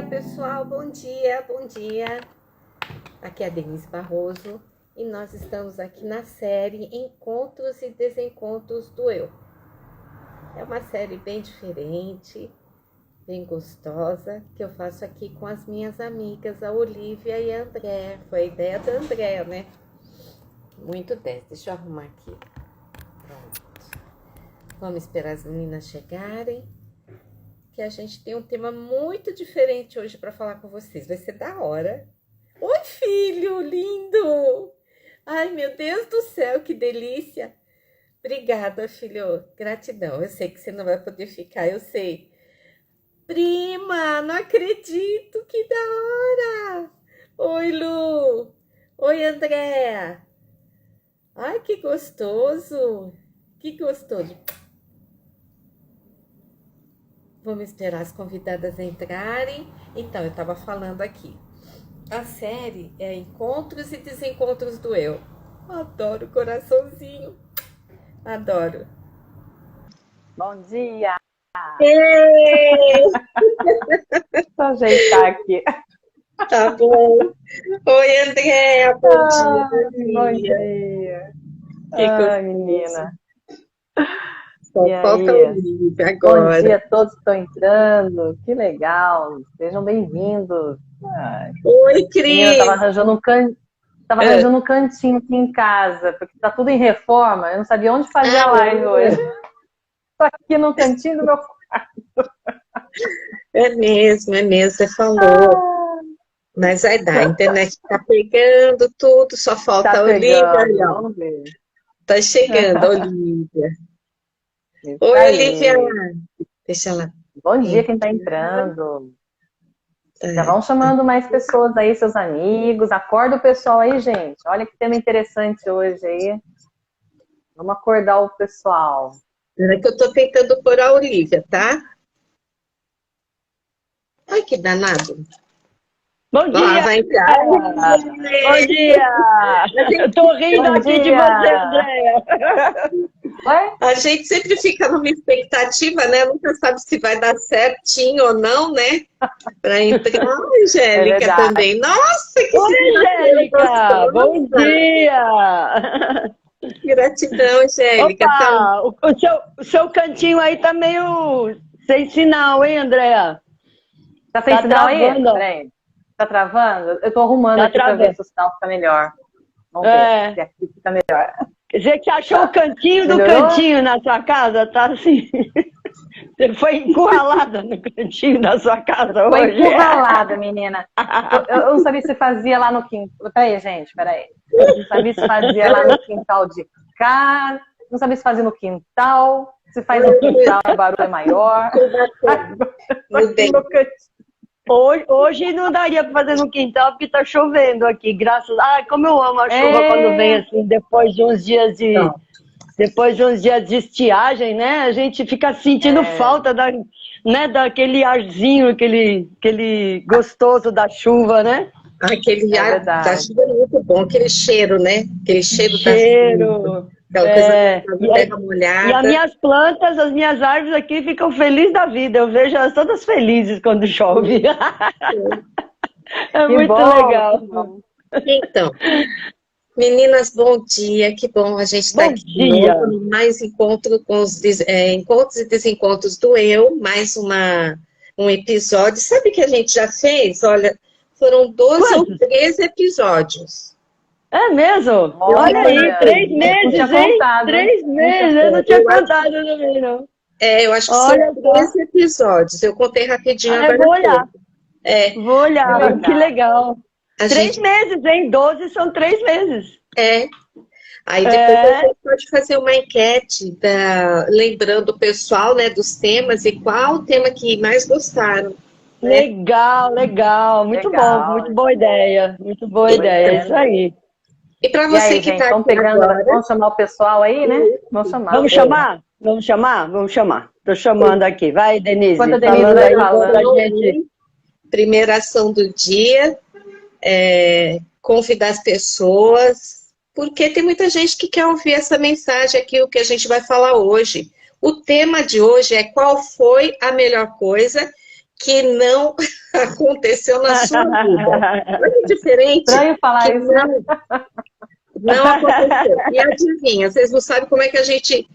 pessoal, bom dia, bom dia. Aqui é a Denise Barroso e nós estamos aqui na série Encontros e Desencontros do Eu. É uma série bem diferente, bem gostosa, que eu faço aqui com as minhas amigas, a Olivia e a Andréa. Foi a ideia da Andréa, né? Muito 10. Deixa eu arrumar aqui. Pronto. Vamos esperar as meninas chegarem, que a gente tem um tema muito diferente hoje para falar com vocês. Vai ser da hora. Oi, filho, lindo! Ai, meu Deus do céu, que delícia! Obrigada, filho. Gratidão. Eu sei que você não vai poder ficar, eu sei. Prima, não acredito, que da hora! Oi, Lu! Oi, Andréa! Ai, que gostoso! Que gostoso! Vamos esperar as convidadas entrarem. Então, eu estava falando aqui. A série é Encontros e Desencontros do Eu. Adoro o coraçãozinho. Adoro. Bom dia! Ei! Deixa eu ajeitar aqui. Tá bom. Oi, Andréa. Bom dia. Bom dia! Que menina! Só E falta aí? o Olivia agora. Bom dia a todos que estão entrando. Que legal! Sejam bem-vindos. Oi, Cris. Eu estava arranjando arranjando um cantinho aqui em casa, porque tá tudo em reforma. Eu não sabia onde fazer a live hoje. Tô aqui no cantinho do meu quarto. É mesmo, você falou. Mas vai dar, a internet tá pegando tudo, só falta Tá a Olivia. pegando, vamos ver. Tá chegando, a Olivia. Isso Oi, aí. Olivia. Deixa ela. Bom dia quem tá entrando. É. Já vão chamando mais pessoas aí, seus amigos. Acorda o pessoal aí, gente. Olha que tema interessante hoje aí. Vamos acordar o pessoal. Espera que eu tô tentando pôr a Olivia, tá? Ai, que danado. Bom dia! Ó, vai entrar. Bom dia! Eu tô rindo Bom aqui de dia. você, Andréia. Ué? A gente sempre fica numa expectativa, né? Nunca sabe se vai dar certinho ou não, né? Pra entrar. A Angélica verdade. também. Nossa, que Oi, Angélica! Bom dia! Gratidão, Angélica. Tá... Opa! O seu cantinho aí tá meio sem sinal, hein, Andréia? Tá sem Tá sinal aí? travando. Peraí. Tá travando? Eu tô arrumando Tá aqui pra travando. ver se o sinal fica melhor. Vamos ver se aqui fica melhor. Quer dizer que achou o cantinho do Melhorou? cantinho na sua casa? Tá assim. Você foi encurralada no cantinho da sua casa Foi hoje. encurralada, menina. Eu não sabia se fazia lá no quintal. Peraí, gente, peraí. Eu não sabia se fazia lá no quintal de cá. Não sabia se fazia no quintal. Se faz no quintal, o barulho é maior. Tudo bem. Hoje não daria para fazer no quintal porque tá chovendo aqui, graças a... Ai, como eu amo a chuva quando vem assim, depois de uns dias de estiagem, né? A gente fica sentindo falta daquele arzinho, aquele gostoso da chuva, né? Aquele É ar verdade. da chuva é muito bom, aquele cheiro, né? Aquele cheiro da chuva. Cheiro. Aquela coisa da terra molhada. E as minhas plantas, as minhas árvores aqui ficam felizes da vida. Eu vejo elas todas felizes quando chove. É Que muito bom, legal. que bom. Então, meninas, bom dia, que bom a gente estar Bom aqui dia. de novo, mais encontro com os encontros e desencontros do Eu, mais um episódio. Sabe o que a gente já fez? Olha, foram 12 ou 13 episódios. É mesmo? Olha, Olha aí, 3 meses, tinha hein? contado. 3 meses, eu não tinha contado também, não. Eu acho que Olha são só. 13 episódios. Eu contei rapidinho Eu agora. vou olhar. Vou É olhar, verdade. que legal. A 3 gente meses, hein? 12 são 3 meses. Aí depois a gente pode fazer uma enquete lembrando o pessoal, né, dos temas e qual o tema que mais gostaram. Legal, legal. Muito Legal. bom, muito boa ideia. Muito boa ideia, é isso aí. E para E você aí, que gente, está estão aqui pegando. agora, Vamos chamar o pessoal aí, né? Vamos chamar. Vamos chamar? Vamos chamar? Vamos chamar. Tô chamando aqui. Vai, Denise. Enquanto a Denise falando vai aí falando. da gente. primeira ação do dia, convidar as pessoas, porque tem muita gente que quer ouvir essa mensagem aqui, o que a gente vai falar hoje. O tema de hoje é qual foi a melhor coisa que não aconteceu na sua vida. Olha que diferente. Estranho falar Que isso, né? não aconteceu. E adivinha, vocês não sabem como é que a gente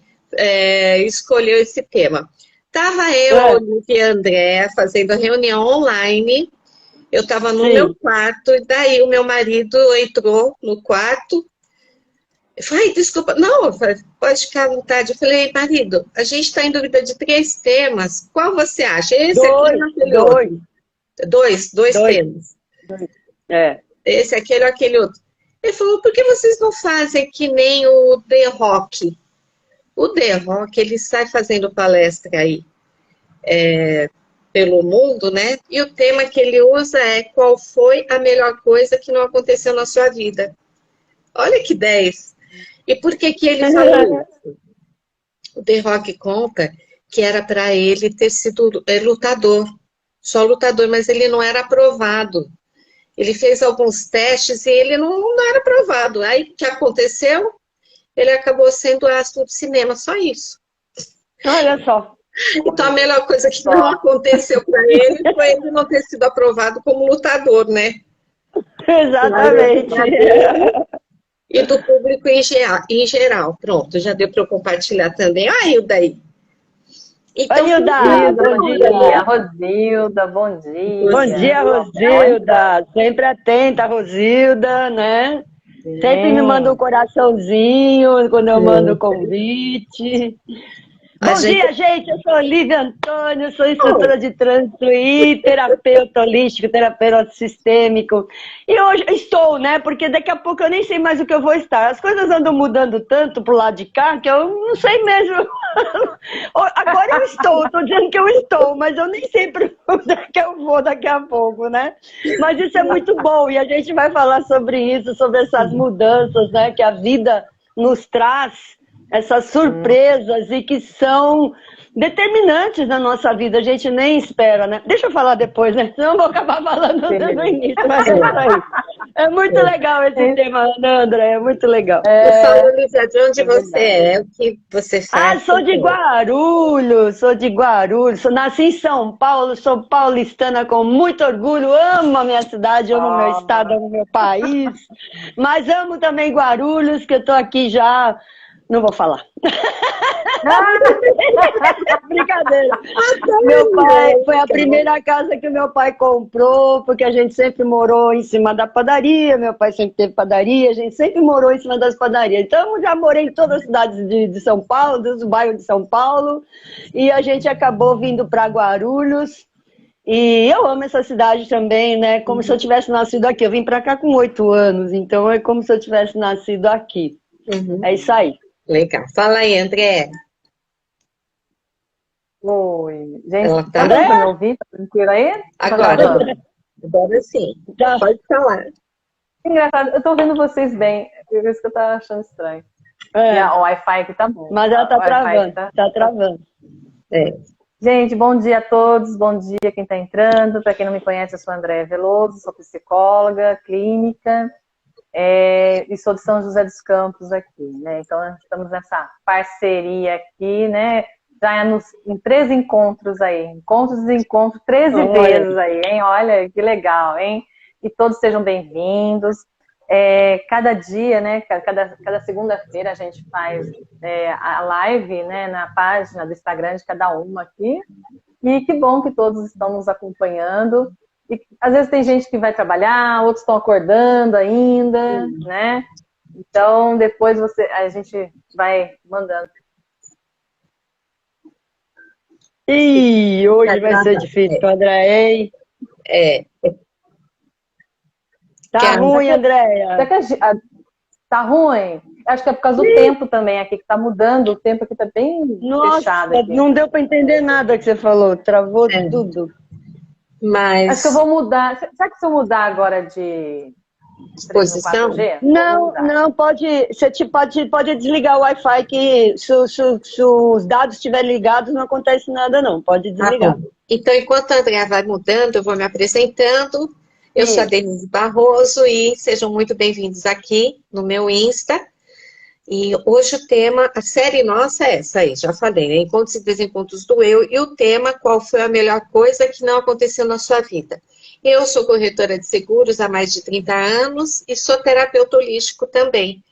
escolheu esse tema. Tava eu, a Olivia e a André fazendo a reunião online. Eu estava no meu quarto, e daí o meu marido entrou no quarto. Eu falei, desculpa, não, pode ficar à vontade. Eu falei, marido, a gente está em dúvida de 3 temas. Qual você acha? Esse aqui ou aquele outro? Dois temas. Esse, aquele ou aquele outro. Ele falou, por que vocês não fazem que nem o The Rock? O The Rock, ele sai fazendo palestra aí pelo mundo, né? E o tema que ele usa é qual foi a melhor coisa que não aconteceu na sua vida. Olha que 10. E por que que ele falou isso? O The Rock conta que era para ele ter sido lutador, só lutador, mas ele não era aprovado. Ele fez alguns testes e ele não era aprovado. Aí o que aconteceu? Ele acabou sendo astro de cinema, só isso. Olha só. Então a melhor coisa que não aconteceu para ele foi ele não ter sido aprovado como lutador, né? Exatamente. E do público em geral. Pronto, já deu para eu compartilhar também. Ah, Hilda aí. Então, Oi, Hilda. Bom dia, Rosilda, bom dia. Bom dia, Rosilda. Sempre atenta, Rosilda, né? Sempre me manda um coraçãozinho quando eu mando o convite. Bom dia, gente. Eu sou Olivia Antônio, sou instrutora de trânsito e terapeuta holístico, terapeuta sistêmico. E hoje estou, né? Porque daqui a pouco eu nem sei mais o que eu vou estar. As coisas andam mudando tanto pro lado de cá que eu não sei mesmo. Agora eu estou dizendo que eu estou, mas eu nem sei para onde é que eu vou daqui a pouco, né? Mas isso é muito bom e a gente vai falar sobre isso, sobre essas mudanças, né? Que a vida nos traz. Essas surpresas e que são determinantes na nossa vida, a gente nem espera, né? Deixa eu falar depois, né? Senão eu vou acabar falando no início, mas é isso aí. É muito legal esse tema, né, André? É muito legal. Olivia, de onde você é? O que você faz? Sou de Guarulhos, nasci em São Paulo, sou paulistana com muito orgulho, amo a minha cidade, amo o meu estado, amo o meu país, mas amo também Guarulhos, que eu tô aqui já. Não vou falar. Brincadeira. Meu pai, foi a primeira casa que o meu pai comprou, porque a gente sempre morou em cima da padaria, meu pai sempre teve padaria, a gente sempre morou em cima das padarias. Então, eu já morei em todas as cidades de São Paulo, dos bairros de São Paulo, e a gente acabou vindo para Guarulhos. E eu amo essa cidade também, né? Como se eu tivesse nascido aqui. Eu vim para cá com 8 anos, então é como se eu tivesse nascido aqui. É isso aí. Legal. Fala aí, André. Oi. Gente, tá dando para me ouvir? Tá tranquilo aí? Agora sim. Pode falar. Engraçado, eu tô vendo vocês bem. Por isso que eu tava achando estranho. O Wi-Fi aqui tá bom. Mas ela tá travando. Tá travando. Gente, bom dia a todos. Bom dia quem tá entrando. Para quem não me conhece, eu sou a Andréia Veloso, sou psicóloga clínica. E sou de São José dos Campos aqui, né? Então, estamos nessa parceria aqui, né? Já em 13 encontros aí. Encontros e desencontros 13 vezes aí, hein? Olha, que legal, hein? E todos sejam bem-vindos. Cada dia, né? Cada segunda-feira a gente faz a live, né? Na página do Instagram de cada uma aqui. E que bom que todos estão nos acompanhando. E, às vezes tem gente que vai trabalhar, outros estão acordando ainda, né? Então, depois a gente vai mandando. Ih, hoje vai ser difícil, André, hein? Tá ruim, Andréia. Tá ruim? Acho que é por causa do tempo também aqui, que tá mudando. O tempo aqui tá bem fechado. Aqui. Não deu para entender nada que você falou. Travou tudo. Mas... Acho que eu vou mudar. Será que se eu mudar agora de posição? Não, pode. Você pode desligar o Wi-Fi, que se os dados estiverem ligados, não acontece nada, não. Pode desligar. Então, enquanto a Andrea vai mudando, eu vou me apresentando. Eu sou a Denise Barroso e sejam muito bem-vindos aqui no meu Insta. E hoje o tema, a série nossa é essa aí, já falei, né? Encontros e desencontros do eu. E o tema, qual foi a melhor coisa que não aconteceu na sua vida? Eu sou corretora de seguros há mais de 30 anos e sou terapeuta holístico também.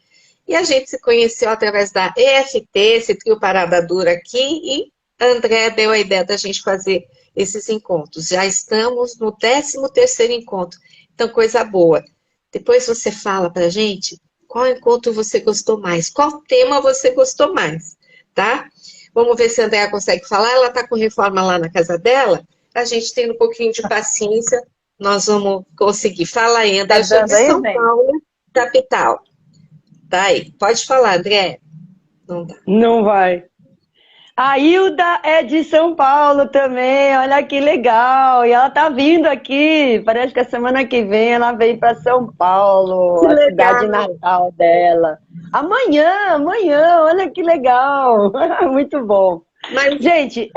E a gente se conheceu através da EFT, esse trio Parada Dura aqui, e a André deu a ideia da gente fazer esses encontros. Já estamos no 13º encontro, então coisa boa. Depois você fala pra gente qual encontro você gostou mais, qual tema você gostou mais, tá? Vamos ver se a Andrea consegue falar. Ela está com reforma lá na casa dela. A gente tem um pouquinho de paciência, nós vamos conseguir. Fala aí, André. Eu sou de São Paulo, capital. Tá aí. Pode falar, André. Não dá. Não vai. A Hilda é de São Paulo também, olha que legal. E ela tá vindo aqui, parece que a semana que vem ela vem para São Paulo, Que a legal. cidade natal dela. Amanhã, olha que legal. Muito bom. Mas, Gente,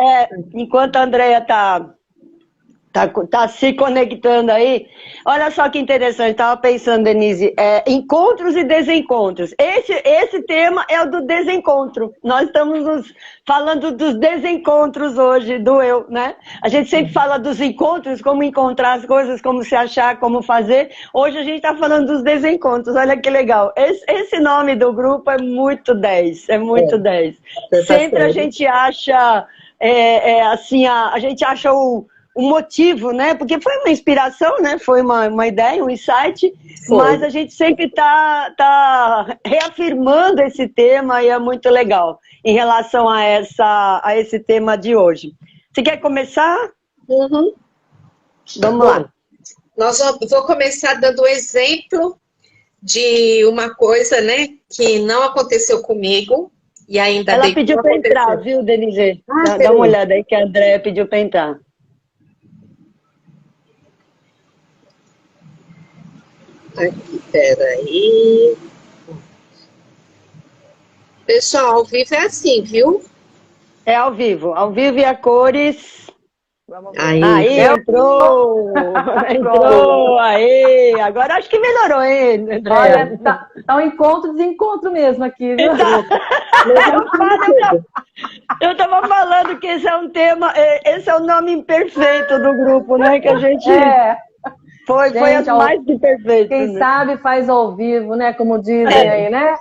enquanto a Andrea tá se conectando aí. Olha só que interessante, estava pensando, Denise, encontros e desencontros. Esse tema é o do desencontro. Nós estamos falando dos desencontros hoje, do eu, né? A gente sempre fala dos encontros, como encontrar as coisas, como se achar, como fazer. Hoje a gente está falando dos desencontros, olha que legal. Esse nome do grupo é muito 10, é muito 10. Sempre a gente acha, assim, a gente acha o motivo, né? Porque foi uma inspiração, né? Foi uma ideia, um insight, mas a gente sempre tá reafirmando esse tema e é muito legal em relação a esse tema de hoje. Você quer começar? Uhum. Vamos lá. Vou começar dando um exemplo de uma coisa, né, que não aconteceu comigo e ainda Ela bem que pediu não para aconteceu. entrar, viu, Denise? Ah, Dá uma olhada aí que a Andréia pediu para entrar. Aqui, peraí. Pessoal, ao vivo é assim, viu? É ao vivo e a cores. Vamos ver. Aí, Entrou! Entrou! Aí! Agora acho que melhorou, hein, Andréia? Olha, tá um encontro e desencontro mesmo aqui, viu? Eu tava falando que esse é um tema, esse é o nome imperfeito do grupo, né? Que a gente foi Gente, mais que perfeito. Quem né? sabe faz ao vivo, né? Como dizem aí, né?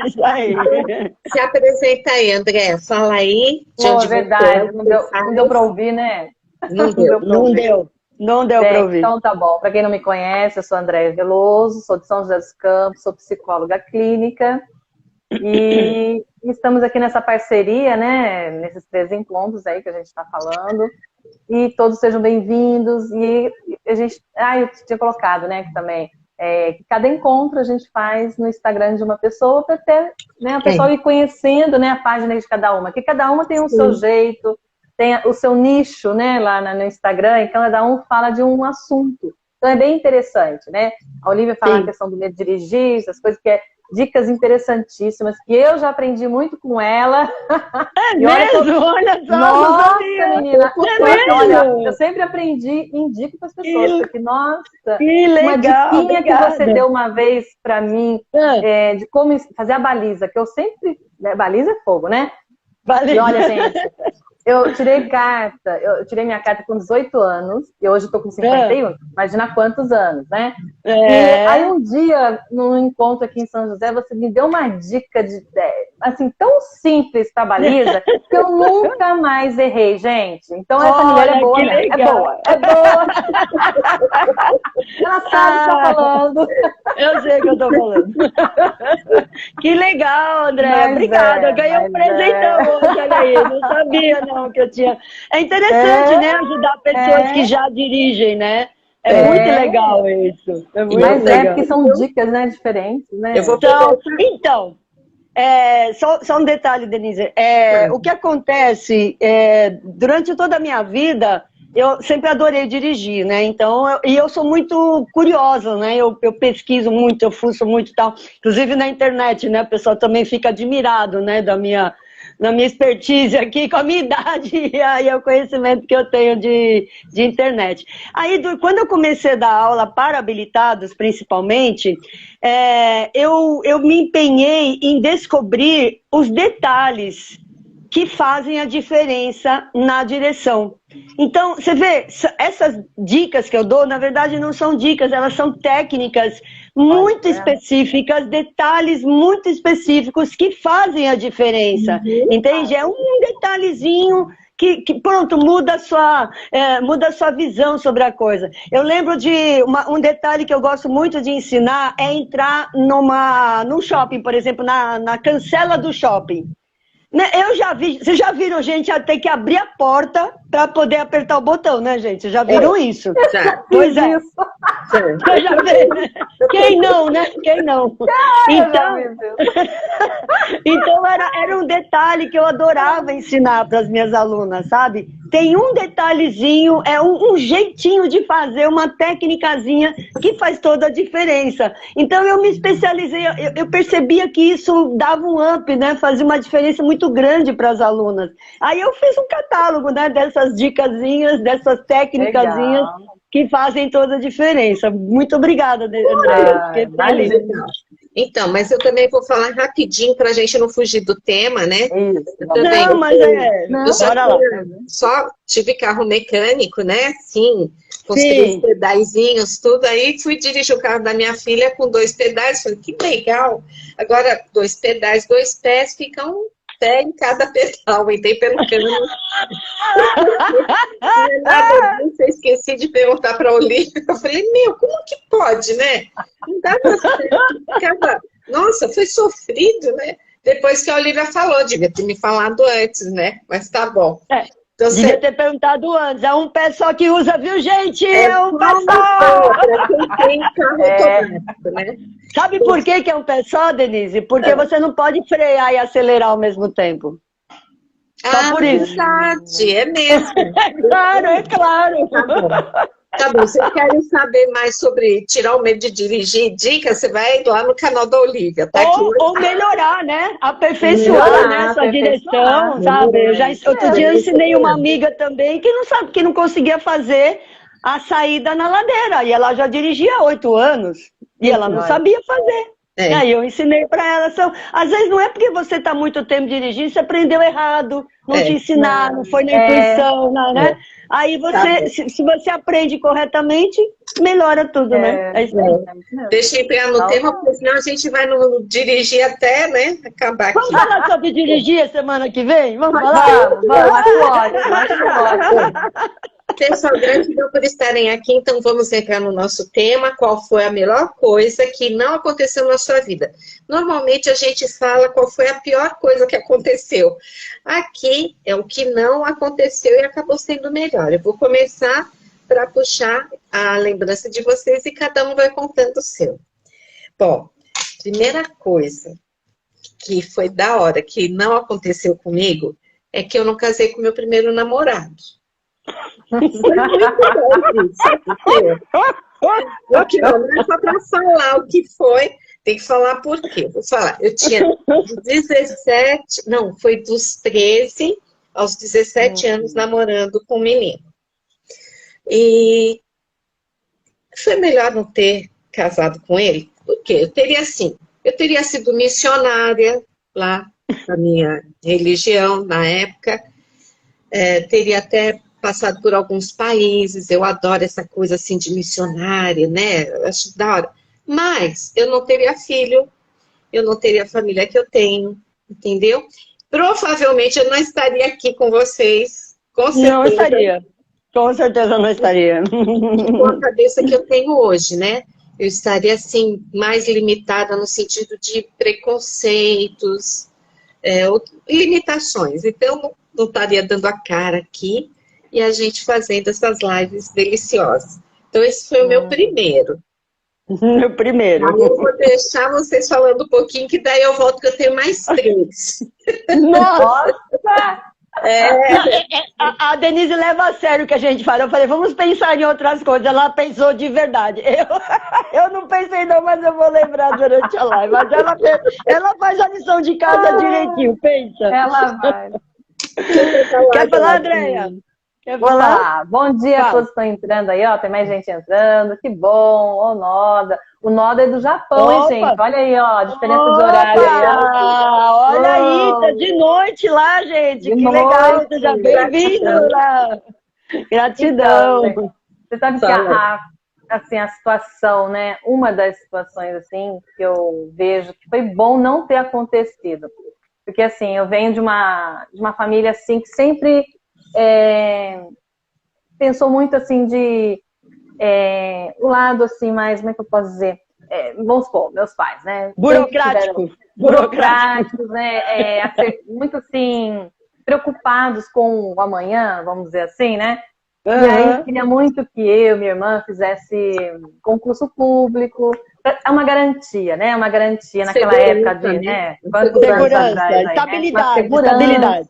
Isso aí. se apresenta aí, André. Fala aí. De Pô, onde é verdade, você é, não deu para ouvir, né? Não deu. Não deu para ouvir. Então tá bom. Para quem não me conhece, eu sou Andréia Veloso, sou de São José dos Campos, sou psicóloga clínica e estamos aqui nessa parceria, né? Nesses 3 encontros aí que a gente está falando. E todos sejam bem-vindos. E a gente. Eu tinha colocado, né, que também. Que cada encontro a gente faz no Instagram de uma pessoa para ter, né, a pessoa ir conhecendo, né, a página de cada uma. Que cada uma tem o seu jeito, tem o seu nicho, né, lá no Instagram, e cada um fala de um assunto. Então é bem interessante, né? A Olivia fala a questão do medo de dirigir, essas coisas que dicas interessantíssimas, que eu já aprendi muito com ela. Olha só, nossa, menina, olha, eu sempre aprendi e indico para as pessoas, porque, nossa, que legal, uma diquinha obrigada. que você deu uma vez para mim, de como fazer a baliza, que eu sempre, né, baliza é fogo, né? Baliza. E olha, gente, eu tirei minha carta com 18 anos, e hoje eu tô com 51, imagina quantos anos, né? E aí um dia, num encontro aqui em São José, você me deu uma dica assim, tão simples pra baliza, que eu nunca mais errei, gente. Então essa mulher é boa, né? É boa. Ela sabe o que tá falando. Eu sei o que eu tô falando. Que legal, André. Obrigada. Eu ganhei um presentão hoje, olha aí. Não sabia, não, que eu tinha. É interessante, né? Ajudar pessoas que já dirigem, né? É muito legal isso. É muito legal. Porque são dicas, né, diferentes, né? Então, só um detalhe, Denise. O que acontece, durante toda a minha vida, eu sempre adorei dirigir, né? Então, eu sou muito curiosa, né? Eu pesquiso muito, eu fuço muito e tal. Inclusive na internet, né? O pessoal também fica admirado, né? na minha expertise aqui, com a minha idade e aí o conhecimento que eu tenho de internet. Aí, quando eu comecei a dar aula para habilitados, principalmente, eu me empenhei em descobrir os detalhes que fazem a diferença na direção. Então, você vê, essas dicas que eu dou, na verdade, não são dicas, elas são técnicas muito específicas, detalhes muito específicos que fazem a diferença, entende? É um detalhezinho que pronto, muda a sua visão sobre a coisa. Eu lembro de um detalhe que eu gosto muito de ensinar, é entrar num shopping, por exemplo, na cancela do shopping. Eu já vi, vocês já viram gente ter que abrir a porta para poder apertar o botão, né, gente? Vocês já viram isso? Já. Pois é. Você já viu, né? Quem não, né? Quem não? Então era um detalhe que eu adorava ensinar para as minhas alunas, sabe? Tem um detalhezinho, é um jeitinho de fazer, uma técnicazinha que faz toda a diferença. Então eu me especializei, eu percebia que isso dava um up, né? Fazia uma diferença muito grande para as alunas. Aí eu fiz um catálogo, né? Dessas dicasinhas, dessas técnicazinhas que fazem toda a diferença. Muito obrigada, André. Então, mas eu também vou falar rapidinho para a gente não fugir do tema, né? Não, mas só tive carro mecânico, né? Sim, com os 3 pedaizinhos, tudo. Aí fui dirigir o carro da minha filha com 2 pedais. Falei, que legal. Agora, 2 pedais, 2 pés, fica um pé em cada pedal. Entrei pelo cano. Eu esqueci de perguntar para a Olivia. Eu falei, como que pode, né? Não dá pra... Nossa, foi sofrido, né? Depois que a Olivia falou, devia ter me falado antes, né? Mas tá bom. Então, devia ter perguntado antes. É um pé só que usa, viu, gente? É um pé só! Pra quem tem carro automático, né? Sabe por que é um pé só, Denise? Porque você não pode frear e acelerar ao mesmo tempo. Só por isso. Verdade, é mesmo. É claro. Tá bom, vocês querem saber mais sobre tirar o medo de dirigir, dicas, você vai lá no canal da Olivia, tá? Ou melhorar, né? Aperfeiçoar, né? Sua direção, sabe? Outro dia eu ensinei uma amiga também que não conseguia fazer a saída na ladeira. E ela já dirigia há 8 anos. E ela não sabia fazer. E aí eu ensinei para ela. Às vezes não é porque você está muito tempo dirigindo, você aprendeu errado, não te ensinaram, não foi na intuição, né? Aí se você aprende corretamente, melhora tudo, né? Deixa eu pegar no tema, porque senão a gente vai dirigir até, né? Acabar aqui. Vamos falar sobre dirigir a semana que vem? Vamos falar? Vamos. Pessoal, gratidão por estarem aqui. Então vamos entrar no nosso tema. Qual foi a melhor coisa que não aconteceu na sua vida? Normalmente a gente fala qual foi a pior coisa que aconteceu. Aqui é o que não aconteceu e acabou sendo melhor. Eu vou começar para puxar a lembrança de vocês e cada um vai contando o seu. Bom, primeira coisa que foi da hora, que não aconteceu comigo, é que eu não casei com meu primeiro namorado. Foi muito bom isso. Porque não é só para falar o que foi, tem que falar por quê. Vou falar, eu tinha 17, não, foi dos 13 aos 17 anos namorando com um menino. E foi melhor não ter casado com ele, porque eu teria sido missionária lá na minha religião na época, teria até passado por alguns países, eu adoro essa coisa assim de missionária, né? Eu acho da hora. Mas eu não teria filho, eu não teria a família que eu tenho, entendeu? Provavelmente eu não estaria aqui com vocês, com certeza. Não estaria. Com certeza não estaria. Com a cabeça que eu tenho hoje, né? Eu estaria, assim, mais limitada no sentido de preconceitos, limitações. Então, não estaria dando a cara aqui e a gente fazendo essas lives deliciosas. Então, esse foi o meu primeiro. Meu primeiro. Aí eu vou deixar vocês falando um pouquinho, que daí eu volto, que eu tenho mais 3. Nossa! A Denise leva a sério o que a gente fala. Eu falei, vamos pensar em outras coisas. Ela pensou de verdade. Eu não pensei não, mas eu vou lembrar durante a live. Mas ela faz a lição de casa direitinho, pensa. Ela vai. Quer falar, Andréia? Quer Vou falar? lá. Bom dia a todos que estão entrando aí, ó. Tem mais gente entrando. Que bom. Ô, Noda. O Noda é do Japão, hein, gente? Olha aí, ó. A diferença de horário aí, ó. Olha aí, tá de noite lá, gente. De que noite. Legal. Seja bem-vindo lá. Gratidão. Então, você sabe que assim, a situação, né? Uma das situações, assim, que eu vejo que foi bom não ter acontecido. Porque, assim, eu venho de uma família, assim, que sempre pensou muito, assim, de o lado, assim, mais, como é que eu posso dizer? Vamos supor, meus pais, né? Burocráticos, né? Muito, assim, preocupados com o amanhã, vamos dizer assim, né? E aí, queria muito que eu, minha irmã, fizesse concurso público. É uma garantia, né? Uma garantia naquela época de, né? Quantos anos atrás aí, estabilidade, né? Estabilidade,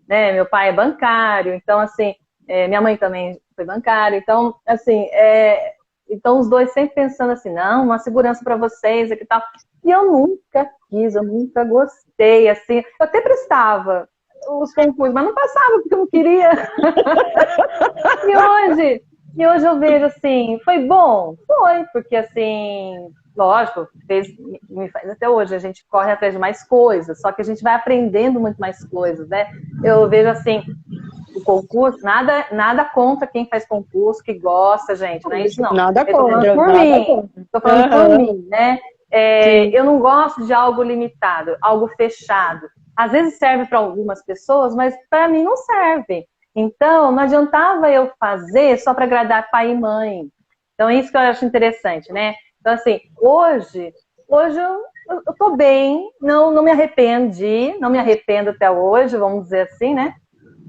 né? Meu pai é bancário, então, assim, minha mãe também foi bancária, então, assim, então os dois sempre pensando assim, não, uma segurança para vocês aqui e tal. E eu nunca quis, eu nunca gostei, assim, eu até prestava os concursos, mas não passava porque eu não queria. E hoje eu vejo assim, foi bom? Foi, porque assim, lógico, me faz até hoje, a gente corre atrás de mais coisas, só que a gente vai aprendendo muito mais coisas, né? Eu vejo assim, o concurso, nada contra quem faz concurso, que gosta, gente, não é isso não. Nada contra. Tô falando por mim, né? Eu não gosto de algo limitado, algo fechado. Às vezes serve para algumas pessoas, mas para mim não serve. Então, não adiantava eu fazer só para agradar pai e mãe. Então, é isso que eu acho interessante, né? Então, assim, hoje eu tô bem, não me arrependo até hoje, vamos dizer assim, né?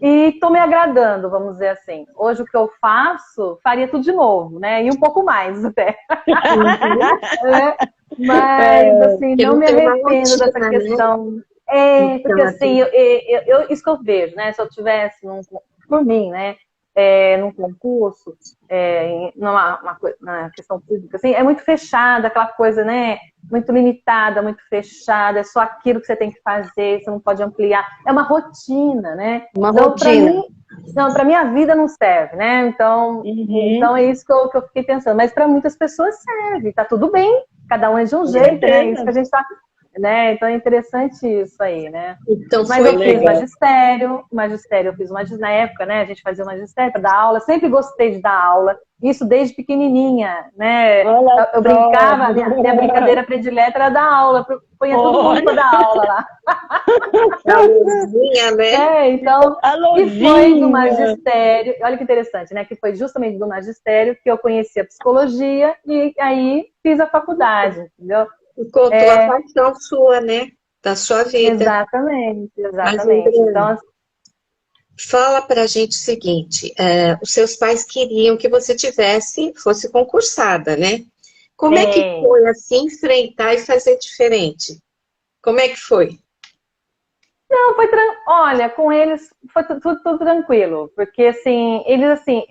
E tô me agradando, vamos dizer assim. Hoje o que eu faço, faria tudo de novo, né? E um pouco mais até. Mas, assim, não me arrependo dessa questão. Porque assim, isso que eu vejo, né? Se eu tivesse, por mim, né? Num concurso, na questão pública, assim, é muito fechada, aquela coisa, né? Muito limitada, muito fechada, é só aquilo que você tem que fazer, você não pode ampliar. É uma rotina, né? Rotina. Para minha vida não serve, né? Então é isso que eu fiquei pensando. Mas para muitas pessoas serve, tá tudo bem, cada um é de um jeito, né? Isso que a gente tá. Né? Então é interessante isso aí, né? Então, mas eu fiz magistério, eu fiz na época, né? A gente fazia magistério para dar aula, sempre gostei de dar aula, isso desde pequenininha, né? Eu brincava, minha brincadeira predileta era dar aula, punha todo mundo para dar aula lá. A luzinha, né? Então, e foi do magistério, olha que interessante, né? Que foi justamente do magistério que eu conheci a psicologia e aí fiz a faculdade, entendeu? Encontrou a paixão sua, né? Da sua vida. Exatamente. Mas, Então, fala pra gente o seguinte, os seus pais queriam que você fosse concursada, né? Como é que foi, assim, enfrentar e fazer diferente? Como é que foi? Não, olha, com eles foi tudo tranquilo, porque assim, eles assim,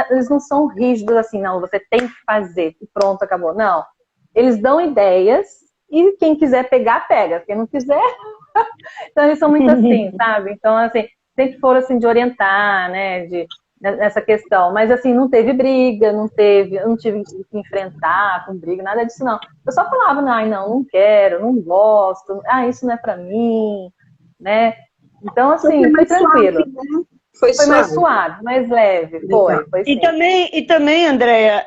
eles não são rígidos assim, não, você tem que fazer, e pronto, acabou. Não. Eles dão ideias e quem quiser pegar, pega. Quem não quiser... Então, eles são muito assim, sabe? Então, assim, sempre foram assim de orientar, né? Nessa questão. Mas, assim, não teve briga, eu não tive que enfrentar com briga, nada disso, não. Eu só falava, não quero, não gosto, isso não é pra mim, né? Então, assim, foi tranquilo. Suave, né? Foi mais suave, mais leve. Foi sim. E também, Andréia,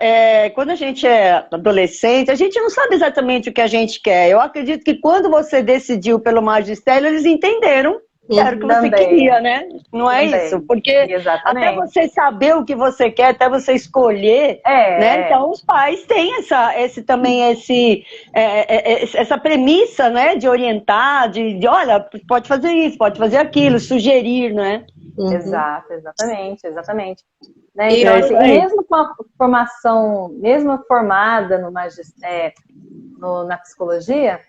quando a gente é adolescente, a gente não sabe exatamente o que a gente quer. Eu acredito que quando você decidiu pelo magistério, eles entenderam que era o que você queria, né? Não é isso? Porque até você saber o que você quer, até você escolher, né? Então os pais têm essa premissa, né? De orientar, de olha, pode fazer isso, pode fazer aquilo, sugerir, né? Exatamente. Né? Então, assim, mesmo com a formação, mesmo formada no magistério, na psicologia,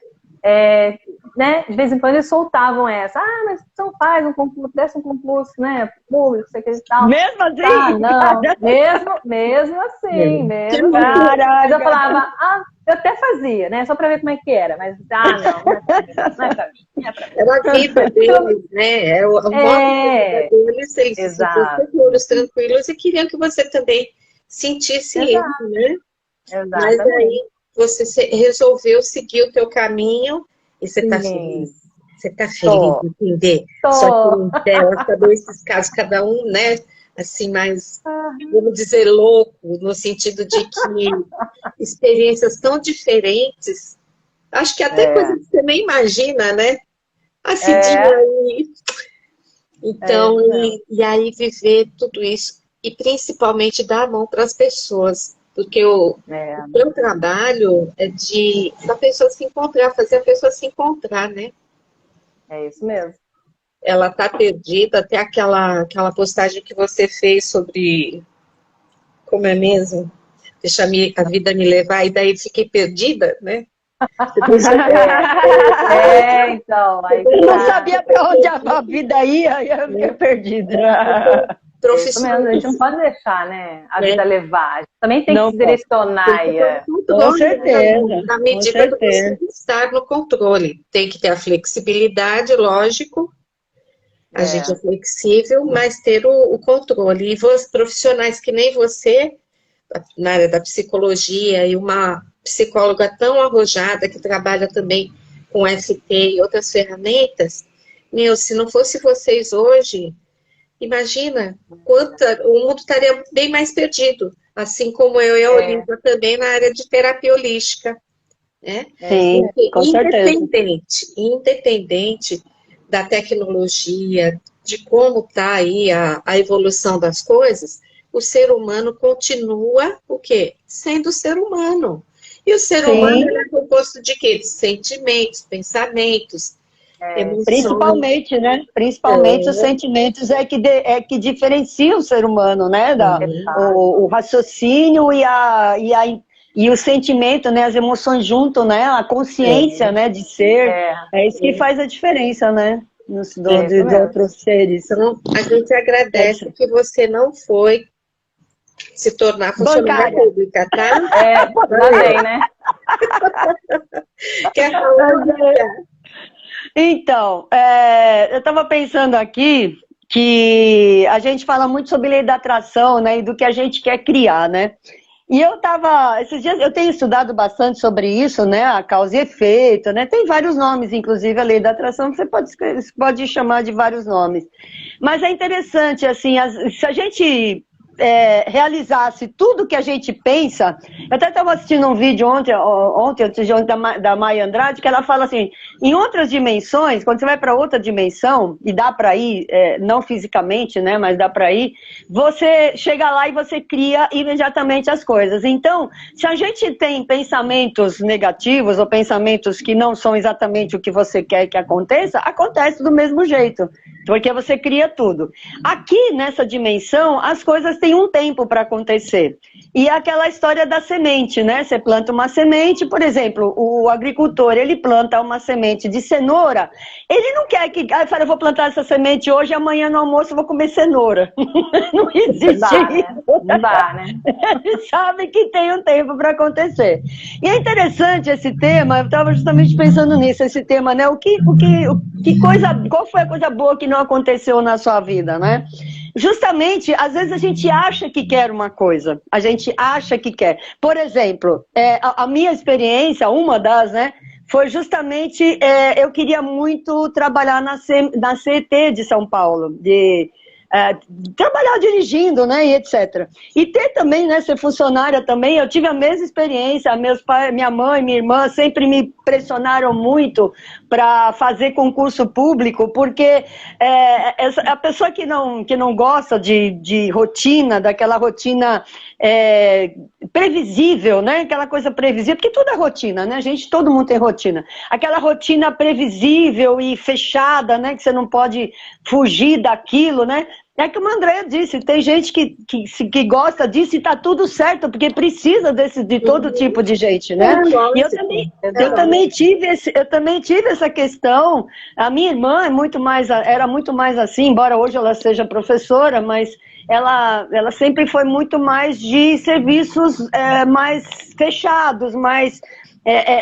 né, de vez em quando eles soltavam essa. Ah, mas você não faz um concurso, desse um concurso, né, público, sei que e tal. Mesmo assim? Ah, não, mesmo assim, mesmo assim. Mas eu falava, ah, eu até fazia, né, só pra ver como é que era. Mas, não é pra mim, não é pra mim. Não é pra mim. Era a vida deles, né? É o modo de vida deles, eles se sentiam seguros, tranquilos e queriam que você também sentisse isso, né? Exatamente. Mas aí você resolveu seguir o teu caminho e você está feliz. Você está feliz de entender? Só que dela, saber esses casos, cada um, né? Assim, mais, vamos dizer, louco, no sentido de que experiências tão diferentes, acho que até coisa que você nem imagina, né? Assim, aí. Então, e aí viver tudo isso, e principalmente dar a mão para as pessoas, porque o meu trabalho é da pessoa se encontrar, fazer a pessoa se encontrar, né? É isso mesmo. Ela tá perdida, até aquela postagem que você fez sobre, como é mesmo? Deixa a vida me levar, e daí fiquei perdida, né? Então. Aí, eu não sabia para onde a vida ia, eu fiquei perdida. Profissional. A gente não pode deixar, né, a vida levar. A gente também tem que se direcionar. Com certeza. Na medida do você estar no controle. Tem que ter a flexibilidade, lógico. A gente é flexível, mas ter o controle. E os profissionais que nem você, na área da psicologia, e uma psicóloga tão arrojada que trabalha também com FT e outras ferramentas, se não fosse vocês hoje, imagina, o mundo estaria bem mais perdido, assim como eu e a Olívia também na área de terapia holística. Né? Sim, com certeza. Independente da tecnologia, de como está aí a evolução das coisas, o ser humano continua o quê? Sendo ser humano. E o ser humano é composto de quê? De sentimentos, pensamentos, emoções. Principalmente, né? Principalmente os sentimentos que diferenciam o ser humano, né? O raciocínio e o sentimento, né? As emoções junto, né? A consciência, né? De ser. É isso que faz a diferença, né? Dos outros seres. Então, a gente agradece que você não foi se tornar funcionária pública, tá? Tá bem, né? Quer falar? Então, eu estava pensando aqui que a gente fala muito sobre lei da atração, né, e do que a gente quer criar, né? E esses dias eu tenho estudado bastante sobre isso, né, a causa e efeito, né? Tem vários nomes, inclusive a lei da atração, você pode chamar de vários nomes. Mas é interessante, assim, se a gente realizasse tudo que a gente pensa. Eu até estava assistindo um vídeo ontem da Maia Andrade, que ela fala assim, em outras dimensões, quando você vai para outra dimensão, e dá para ir, não fisicamente, né, mas dá para ir, você chega lá e você cria imediatamente as coisas. Então, se a gente tem pensamentos negativos, ou pensamentos que não são exatamente o que você quer que aconteça, acontece do mesmo jeito, porque você cria tudo. Aqui, nessa dimensão, as coisas têm um tempo para acontecer. E aquela história da semente, né? Você planta uma semente, por exemplo, o agricultor, ele planta uma semente de cenoura, ele não quer que... eu vou plantar essa semente hoje, amanhã no almoço eu vou comer cenoura. Não existe isso. Não dá, né? Ele sabe que tem um tempo para acontecer. E é interessante esse tema, eu estava justamente pensando nisso, esse tema, né? Qual foi a coisa boa que não aconteceu na sua vida, né? Justamente, às vezes a gente acha que quer uma coisa, a gente acha que quer. Por exemplo, a minha experiência, uma das, né, foi justamente, eu queria muito trabalhar na CET de São Paulo, trabalhar dirigindo, né, e etc. E ter também, né, ser funcionária também, eu tive a mesma experiência, meus pais, minha mãe, minha irmã sempre me pressionaram muito para fazer concurso público, porque a pessoa que não gosta de rotina, daquela rotina previsível, né, aquela coisa previsível, porque tudo é rotina, né, todo mundo tem rotina, aquela rotina previsível e fechada, né, que você não pode fugir daquilo, né. É como a Andrea disse, tem gente que gosta disso e tá tudo certo, porque precisa de todo tipo de gente, né? E eu também tive essa questão. A minha irmã era muito mais assim, embora hoje ela seja professora, mas ela sempre foi muito mais de serviços mais fechados, mais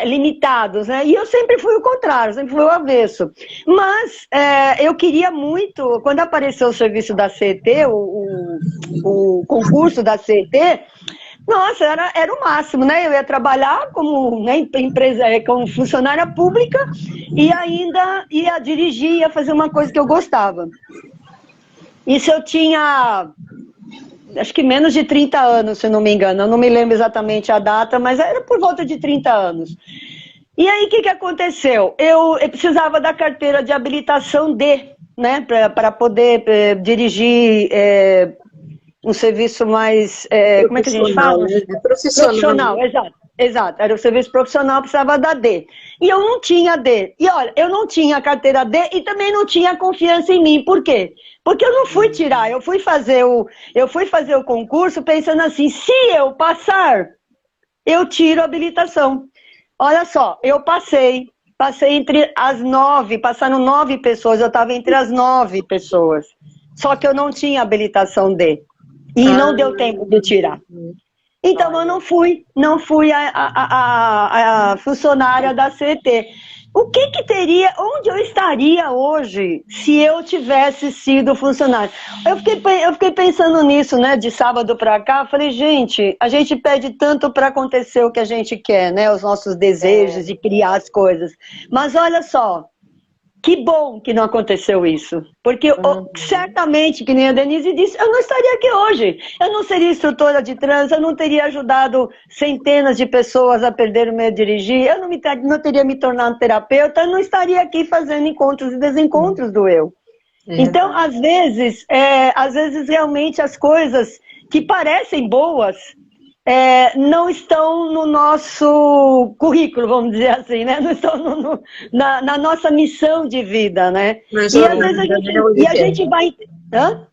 limitados, né? E eu sempre fui o contrário, sempre fui o avesso. Mas eu queria muito, quando apareceu o serviço da CET, o concurso da CET, nossa, era o máximo, né? Eu ia trabalhar como, né, empresa, como funcionária pública e ainda ia dirigir, ia fazer uma coisa que eu gostava. Isso eu tinha, acho que menos de 30 anos, se não me engano. Eu não me lembro exatamente a data, mas era por volta de 30 anos. E aí, o que aconteceu? Eu precisava da carteira de habilitação D, né? Para poder dirigir um serviço mais... como é que a gente fala? Né? Profissional, exato. Era o serviço profissional, precisava da D. E eu não tinha D. E olha, eu não tinha a carteira D e também não tinha confiança em mim. Por quê? Porque eu não fui tirar, eu fui fazer o concurso pensando assim, se eu passar, eu tiro a habilitação. Olha só, eu passei entre as 9, passaram 9 pessoas, eu estava entre as 9 pessoas. Só que eu não tinha habilitação D. E não deu tempo de tirar. Então eu não fui a funcionária da CET. O que teria, onde eu estaria hoje se eu tivesse sido funcionário? Eu fiquei pensando nisso, né, de sábado para cá, falei, gente, a gente pede tanto para acontecer o que a gente quer, né, os nossos desejos de criar as coisas. Mas olha só, que bom que não aconteceu isso, porque certamente, que nem a Denise disse, eu não estaria aqui hoje, eu não seria instrutora de trânsito, eu não teria ajudado centenas de pessoas a perder o medo de dirigir, eu não teria me tornado terapeuta, eu não estaria aqui fazendo encontros e desencontros do eu. Então, às vezes realmente as coisas que parecem boas, não estão no nosso currículo, vamos dizer assim, né? Não estão na nossa missão de vida, né? E às vezes a gente vai...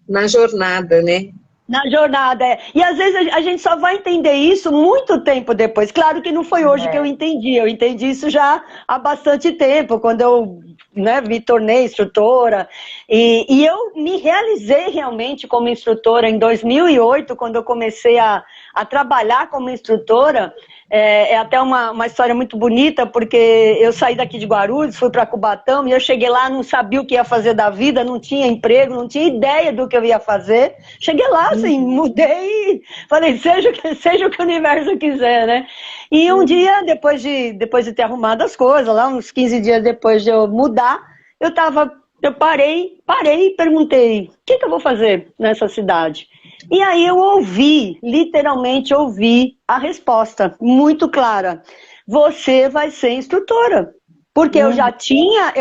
Na jornada, né? Na jornada, E às vezes a gente só vai entender isso muito tempo depois. Claro que não foi hoje que eu entendi isso já há bastante tempo, quando eu me tornei instrutora. E eu me realizei realmente como instrutora em 2008, quando eu comecei a trabalhar como instrutora. É até uma história muito bonita, porque eu saí daqui de Guarulhos, fui para Cubatão, e eu cheguei lá, não sabia o que ia fazer da vida, não tinha emprego, não tinha ideia do que eu ia fazer. Cheguei lá, assim, mudei e falei, seja o que o universo quiser, né? E um dia, depois de ter arrumado as coisas, lá uns 15 dias depois de eu mudar, eu parei e perguntei, o que eu vou fazer nessa cidade? E aí eu literalmente ouvi a resposta muito clara. Você vai ser instrutora. Porque eu já tinha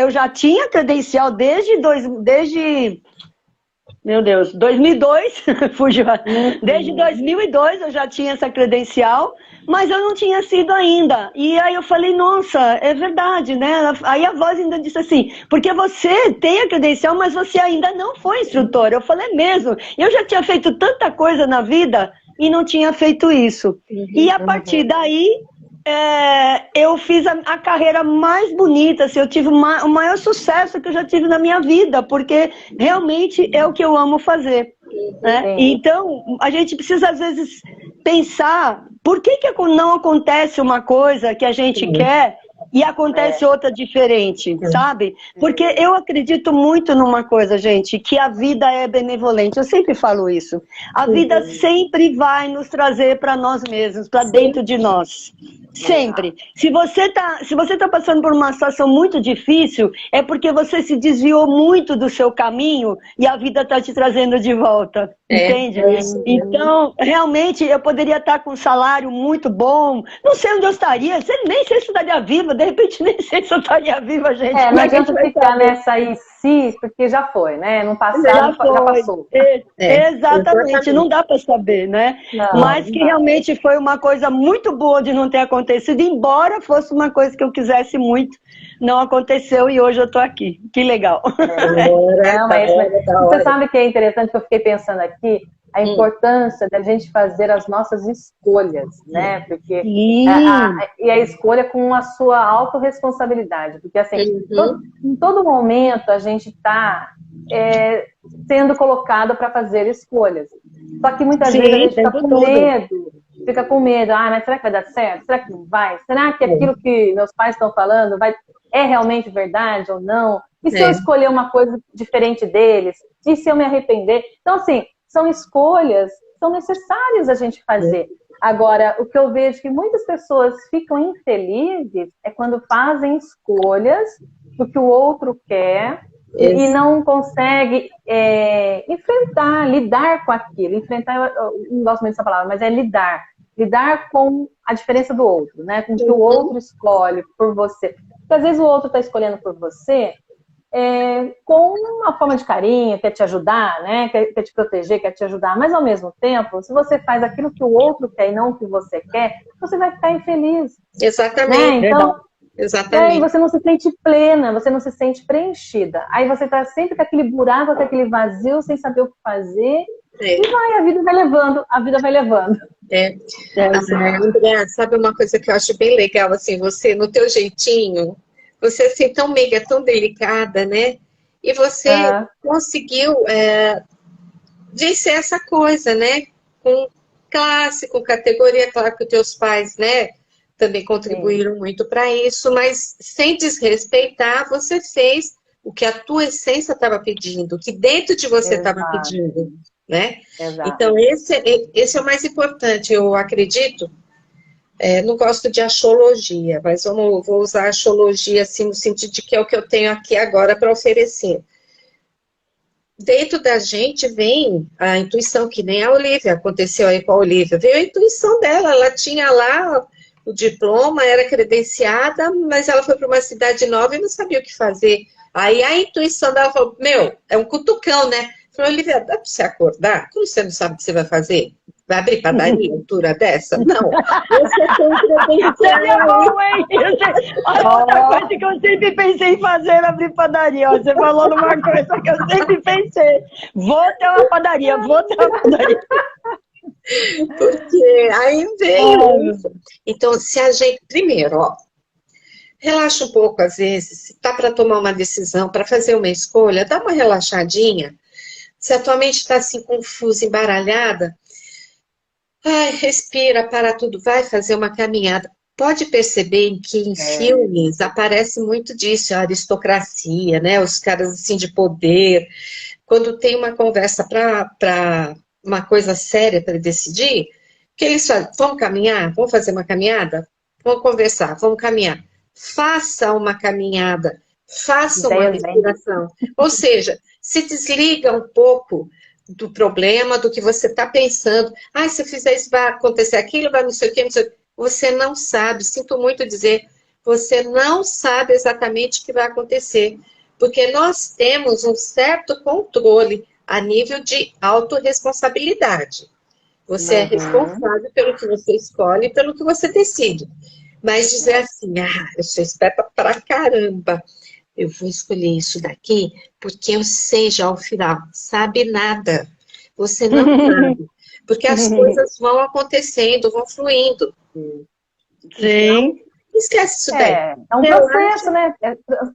credencial desde 2002, fugiu. Desde 2002 eu já tinha essa credencial, mas eu não tinha sido ainda. E aí eu falei, nossa, é verdade, né? Aí a voz ainda disse assim, porque você tem a credencial, mas você ainda não foi instrutora. Eu falei, mesmo, eu já tinha feito tanta coisa na vida e não tinha feito isso. E a partir daí, eu fiz a carreira mais bonita, assim, eu tive o maior sucesso que eu já tive na minha vida, porque realmente é o que eu amo fazer. Né? Então, a gente precisa às vezes pensar por que não acontece uma coisa que a gente quer e acontece outra diferente, sabe? Porque eu acredito muito numa coisa, gente, que a vida é benevolente. Eu sempre falo isso. A vida sempre vai nos trazer para nós mesmos, para dentro de nós. Sempre. Se você tá passando por uma situação muito difícil, é porque você se desviou muito do seu caminho e a vida está te trazendo de volta. Entende? Então, realmente, eu poderia estar com um salário muito bom, não sei onde eu estaria, nem sei se eu estaria viva, de repente nem sei se eu estaria viva, gente. Não Como é que a gente adianta vai ficar saber? nessa aí, se, porque já foi, né? No passado Já já foi. passou. Exatamente, não dá para saber, né? Não, Mas que não. realmente foi uma coisa muito boa de não ter acontecido, embora fosse uma coisa que eu quisesse muito, não aconteceu e hoje eu estou aqui. Que legal. Não, mas você sabe que é interessante que eu fiquei pensando aqui, a importância da gente fazer as nossas escolhas, né? Porque e a escolha com a sua autorresponsabilidade, porque assim, em todo momento a gente está sendo colocado para fazer escolhas. Só que muitas vezes a gente fica com medo, mas será que vai dar certo? Será que não vai? Será que aquilo que meus pais estão falando é realmente verdade ou não? E se eu escolher uma coisa diferente deles? E se eu me arrepender? Então, assim, são escolhas que são necessárias a gente fazer. Agora, o que eu vejo que muitas pessoas ficam infelizes é quando fazem escolhas do que o outro quer e não consegue lidar com aquilo. Enfrentar, eu não gosto muito dessa palavra, mas é lidar. Lidar com a diferença do outro, né? Com o que o outro escolhe por você. Porque às vezes o outro está escolhendo por você com uma forma de carinho, quer te ajudar, né? Quer te proteger, quer te ajudar. Mas ao mesmo tempo, se você faz aquilo que o outro quer e não o que você quer, você vai ficar infeliz. Exatamente. Né? Então, exatamente. Você não se sente plena, você não se sente preenchida. Aí você está sempre com aquele buraco, com aquele vazio, sem saber o que fazer. E a vida vai levando, André, sabe uma coisa que eu acho bem legal, assim, você, no teu jeitinho, você assim, tão meiga, tão delicada, né? E você conseguiu vencer essa coisa, né? Com classe, com categoria, claro que os teus pais, né? Também contribuíram muito para isso, mas sem desrespeitar, você fez o que a tua essência estava pedindo, o que dentro de você estava pedindo, né? Então, esse é o mais importante, eu acredito. Não gosto de astrologia, mas vou usar a astrologia assim, no sentido de que é o que eu tenho aqui agora para oferecer. Dentro da gente vem a intuição, que nem a Olivia, aconteceu aí com a Olivia, veio a intuição dela, ela tinha lá o diploma, era credenciada, mas ela foi para uma cidade nova e não sabia o que fazer. Aí a intuição dela falou, é um cutucão, né? Falou, Olivia, dá para você acordar? Como você não sabe o que você vai fazer? Vai abrir padaria, altura dessa? Não. Você tem credencial. Outra coisa que eu sempre pensei em fazer era abrir padaria. Você falou numa coisa que eu sempre pensei. Vou ter uma padaria. Porque aí veio isso. Então, se a gente... Primeiro, relaxa um pouco, às vezes. Se tá para tomar uma decisão, para fazer uma escolha, dá uma relaxadinha. Se a tua mente está assim, confusa, embaralhada, respira, para tudo, vai fazer uma caminhada. Pode perceber que em filmes aparece muito disso, a aristocracia, né? Os caras assim de poder. Quando tem uma conversa para uma coisa séria para decidir, que eles falam, vamos caminhar? Vamos fazer uma caminhada? Vamos conversar, vamos caminhar. Faça uma caminhada, faça uma respiração. Ou seja, se desliga um pouco do problema, do que você está pensando. Se eu fizer isso, vai acontecer aquilo, vai não sei o que, não sei o que. Você não sabe, sinto muito dizer, você não sabe exatamente o que vai acontecer. Porque nós temos um certo controle a nível de autorresponsabilidade. Você é responsável pelo que você escolhe e pelo que você decide. Mas dizer assim, eu sou esperta pra caramba, eu vou escolher isso daqui porque eu sei já ao final. Sabe nada. Você não sabe. Porque as coisas vão acontecendo, vão fluindo. Sim. Então, esquece isso daí. É um processo, né?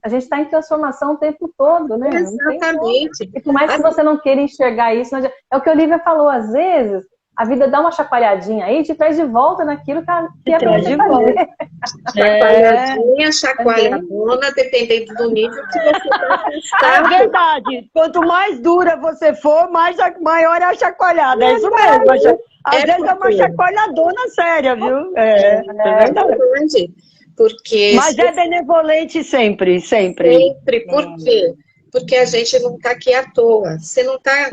A gente está em transformação o tempo todo, né? Exatamente. E por mais que você não queira enxergar isso, é o que a Olivia falou, às vezes, a vida dá uma chacoalhadinha aí e te traz de volta naquilo que é pra você fazer. Chacoalhadinha, chacoalhadona, dependendo do nível que você está. É verdade. Quanto mais dura você for, maior é a chacoalhada. É isso mesmo. Às vezes é uma chacoalhadona séria, viu? É verdade. Porque mas é benevolente sempre. Sempre. Por quê? Porque a gente não está aqui à toa. Você não está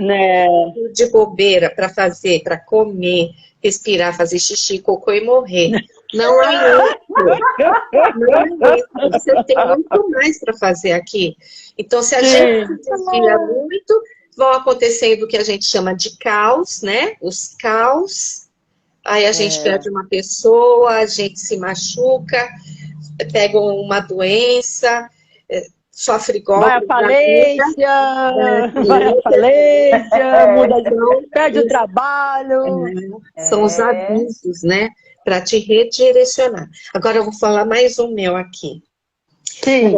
de bobeira para fazer, para comer, respirar, fazer xixi, cocô e morrer. Não aguento. Não aguento. Você tem muito mais para fazer aqui. Então, se a gente se desvia muito, vão acontecendo o que a gente chama de caos, né? Os caos. Aí a gente perde uma pessoa, a gente se machuca, pega uma doença, sofre golpe. Vai à falência, muda de perde o trabalho. São os avisos, né? Para te redirecionar. Agora eu vou falar mais um meu aqui. Sim.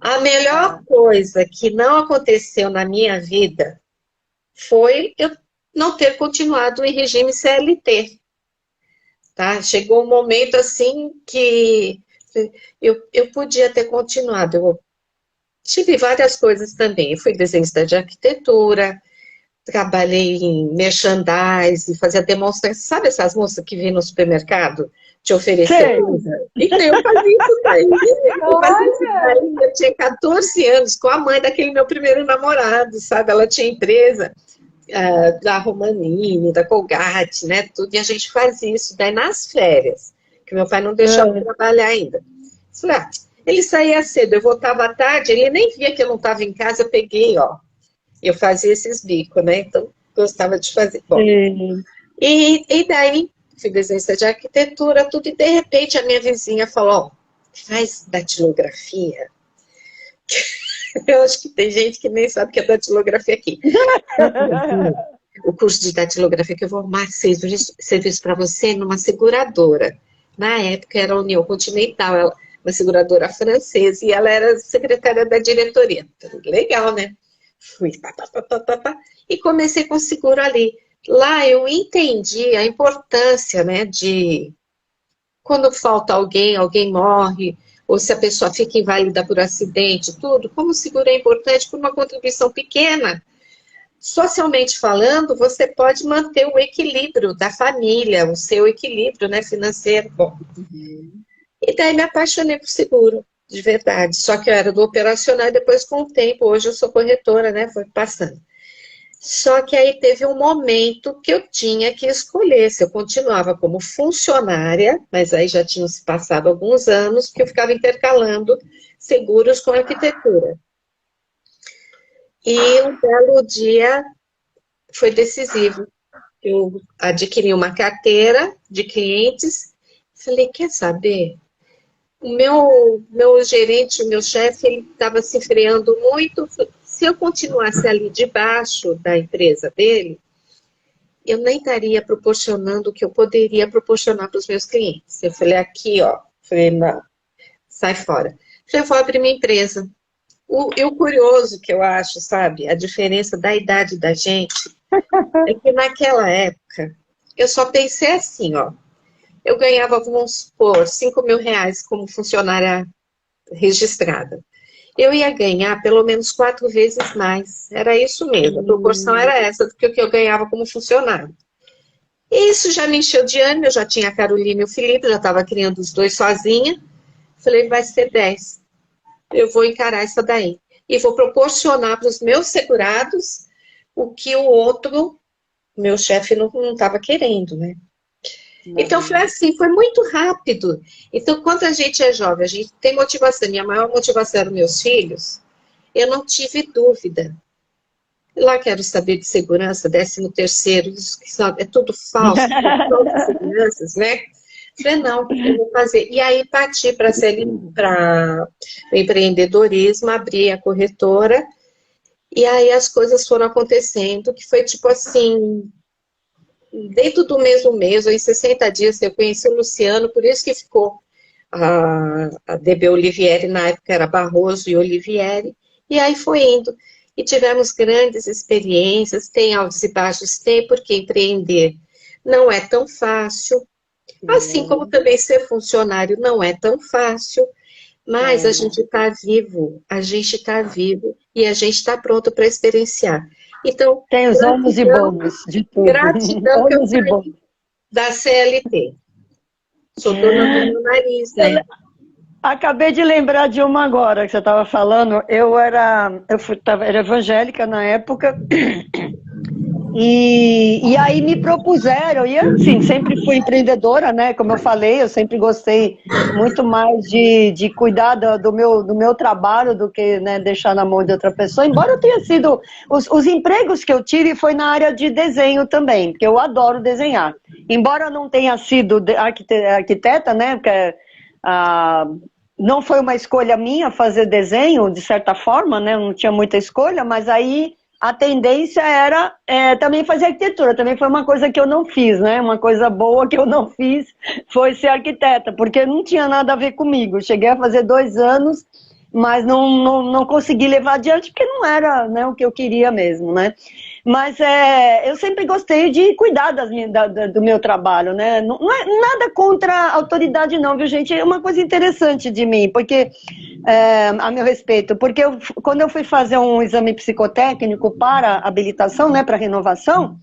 A melhor coisa que não aconteceu na minha vida foi eu não ter continuado em regime CLT. Tá? Chegou um momento assim que eu podia ter continuado. Eu tive várias coisas também. Eu fui desenhista de arquitetura, trabalhei em merchandising, fazia demonstração. Sabe essas moças que vêm no supermercado te oferecer coisa? Então eu fazia isso daí. Eu tinha 14 anos com a mãe daquele meu primeiro namorado, sabe? Ela tinha empresa da Romanini, da Colgate, né? Tudo, e a gente fazia isso daí nas férias, que meu pai não deixava eu trabalhar ainda. Falei, ele saía cedo, eu voltava à tarde, ele nem via que eu não estava em casa, eu peguei, ó. Eu fazia esses bicos, né? Então, gostava de fazer. Bom, e daí, fui desenhista de arquitetura, tudo, e de repente a minha vizinha falou, ó, faz datilografia. Eu acho que tem gente que nem sabe o que é datilografia aqui. O curso de datilografia que eu vou arrumar serviço para você numa seguradora. Na época era a União Continental, uma seguradora francesa, e ela era secretária da diretoria. Legal, né? Fui, e comecei com seguro ali. Lá eu entendi a importância, né, de quando falta alguém, alguém morre, ou se a pessoa fica inválida por acidente, tudo, como o seguro é importante por uma contribuição pequena. Socialmente falando, você pode manter o equilíbrio da família, o seu equilíbrio, né, financeiro. Bom, e daí me apaixonei por seguro, de verdade. Só que eu era do operacional e depois com o tempo, hoje eu sou corretora, né, foi passando. Só que aí teve um momento que eu tinha que escolher se eu continuava como funcionária, mas aí já tinham se passado alguns anos, porque eu ficava intercalando seguros com arquitetura. E um belo dia foi decisivo. Eu adquiri uma carteira de clientes, falei, quer saber? O meu gerente, o meu chefe, ele estava se freando muito. Se eu continuasse ali debaixo da empresa dele, eu nem estaria proporcionando o que eu poderia proporcionar para os meus clientes. Eu falei, aqui, ó, falei, não, sai fora. Eu vou abrir minha empresa. E o curioso que eu acho, sabe, a diferença da idade da gente, é que naquela época, eu só pensei assim, ó, eu ganhava, vamos supor, 5 mil reais como funcionária registrada. Eu ia ganhar pelo menos 4 vezes mais. Era isso mesmo, a proporção era essa do que eu ganhava como funcionário. E isso já me encheu de ânimo, eu já tinha a Carolina e o Felipe, já estava criando os dois sozinha. Falei, vai ser 10. Eu vou encarar essa daí. E vou proporcionar para os meus segurados o que o outro, meu chefe, não estava querendo, né? Então, foi assim, foi muito rápido. Então, quando a gente é jovem, a gente tem motivação. Minha maior motivação eram meus filhos. Eu não tive dúvida. Lá quero saber de segurança, 13º, isso é tudo falso, falsas seguranças, né? Falei, não, eu vou fazer. E aí, parti para o empreendedorismo, abri a corretora, e aí as coisas foram acontecendo, que foi tipo assim... Dentro do mesmo mês, ou em 60 dias, eu conheci o Luciano, por isso que ficou a DB Olivieri, na época era Barroso e Olivieri, e aí foi indo. E tivemos grandes experiências, tem altos e baixos, tem, porque empreender não é tão fácil, assim como também ser funcionário não é tão fácil, mas a gente está vivo, e a gente está pronto para experienciar. Então, tem os ônus e bônus de tudo. Gratidão que eu saí da CLT. Sou dona do meu nariz, né? Acabei de lembrar de uma agora que você estava falando. Eu era evangélica na época E aí me propuseram, e eu, assim, sempre fui empreendedora, né? Como eu falei, eu sempre gostei muito mais de cuidar do meu trabalho do que, né, deixar na mão de outra pessoa. Embora eu tenha sido... Os empregos que eu tive foi na área de desenho também, porque eu adoro desenhar. Embora eu não tenha sido arquiteta, né? Porque não foi uma escolha minha fazer desenho, de certa forma, né? Eu não tinha muita escolha, mas aí... A tendência era também fazer arquitetura, também foi uma coisa que eu não fiz, né? Uma coisa boa que eu não fiz foi ser arquiteta, porque não tinha nada a ver comigo. Cheguei a fazer 2 anos, mas não consegui levar adiante, porque não era, né, o que eu queria mesmo, né? Mas eu sempre gostei de cuidar do meu trabalho, né? Não é nada contra a autoridade não, viu, gente? É uma coisa interessante de mim, porque... a meu respeito, porque quando eu fui fazer um exame psicotécnico para habilitação, né, para renovação,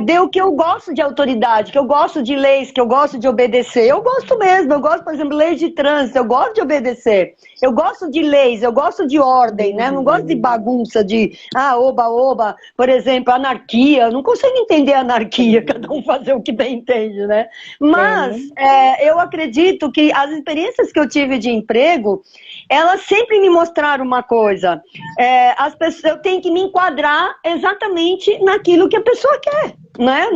deu que eu gosto de autoridade, que eu gosto de leis, que eu gosto de obedecer. Eu gosto mesmo, eu gosto, por exemplo, leis de trânsito, eu gosto de obedecer. Eu gosto de leis, eu gosto de ordem, né? Não gosto de bagunça, de oba. Por exemplo, anarquia. Eu não consigo entender a anarquia, cada um fazer o que bem entende, né? Mas eu acredito que as experiências que eu tive de emprego, elas sempre me mostraram uma coisa. As pessoas, eu tenho que me enquadrar exatamente naquilo que a pessoa quer, né?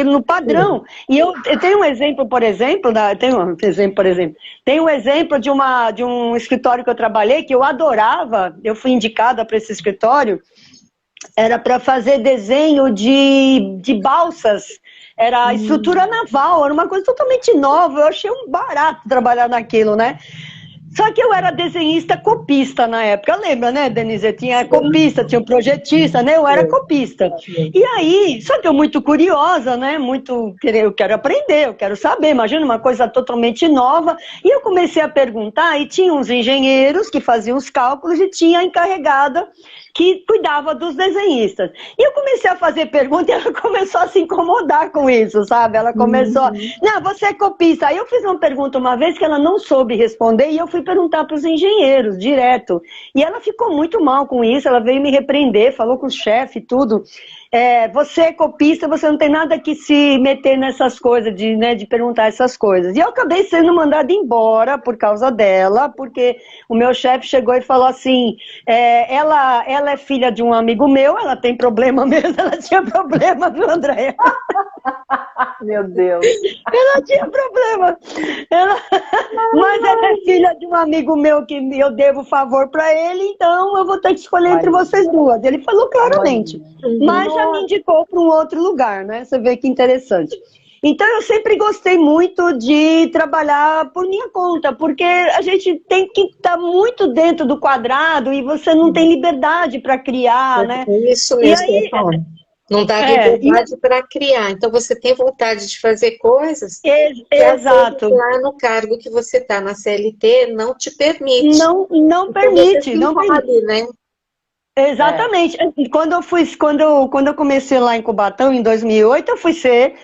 No padrão. E eu tenho um exemplo, por exemplo, tenho um exemplo de um escritório que eu trabalhei, que eu adorava, eu fui indicada para esse escritório, era para fazer desenho de balsas, era estrutura naval, era uma coisa totalmente nova, eu achei um barato trabalhar naquilo, né? Só que eu era desenhista copista na época, lembra, né, Denise? Eu tinha copista, tinha um projetista, né? Eu era copista. E aí, só que eu muito curiosa, né? Eu quero aprender, eu quero saber, imagina uma coisa totalmente nova. E eu comecei a perguntar, e tinha uns engenheiros que faziam os cálculos e tinha a encarregada que cuidava dos desenhistas. E eu comecei a fazer pergunta e ela começou a se incomodar com isso, sabe? Ela começou, não, você é copista. Aí eu fiz uma pergunta uma vez que ela não soube responder e eu fui perguntar para os engenheiros, direto. E ela ficou muito mal com isso, ela veio me repreender, falou com o chefe e tudo. Você é copista, você não tem nada que se meter nessas coisas, de perguntar essas coisas. E eu acabei sendo mandada embora por causa dela, porque o meu chefe chegou e falou assim, ela é filha de um amigo meu, ela tem problema mesmo, ela tinha problema, viu, Andréia? Meu Deus. Ela tinha problema. Mas ela é filha de um amigo meu que eu devo favor para ele, então eu vou ter que escolher entre vocês duas. Ele falou claramente. Mas já me indicou para um outro lugar, né? Você vê que interessante. Então eu sempre gostei muito de trabalhar por minha conta, porque a gente tem que estar muito dentro do quadrado e você não tem liberdade para criar, né? Isso mesmo, que eu falo. Não dá liberdade para criar. Então você tem vontade de fazer coisas exato. Que lá no cargo que você está na CLT não te permite. Não permite, não permite. Ali, né? Exatamente. Quando eu comecei lá em Cubatão, em 2008, eu fui ser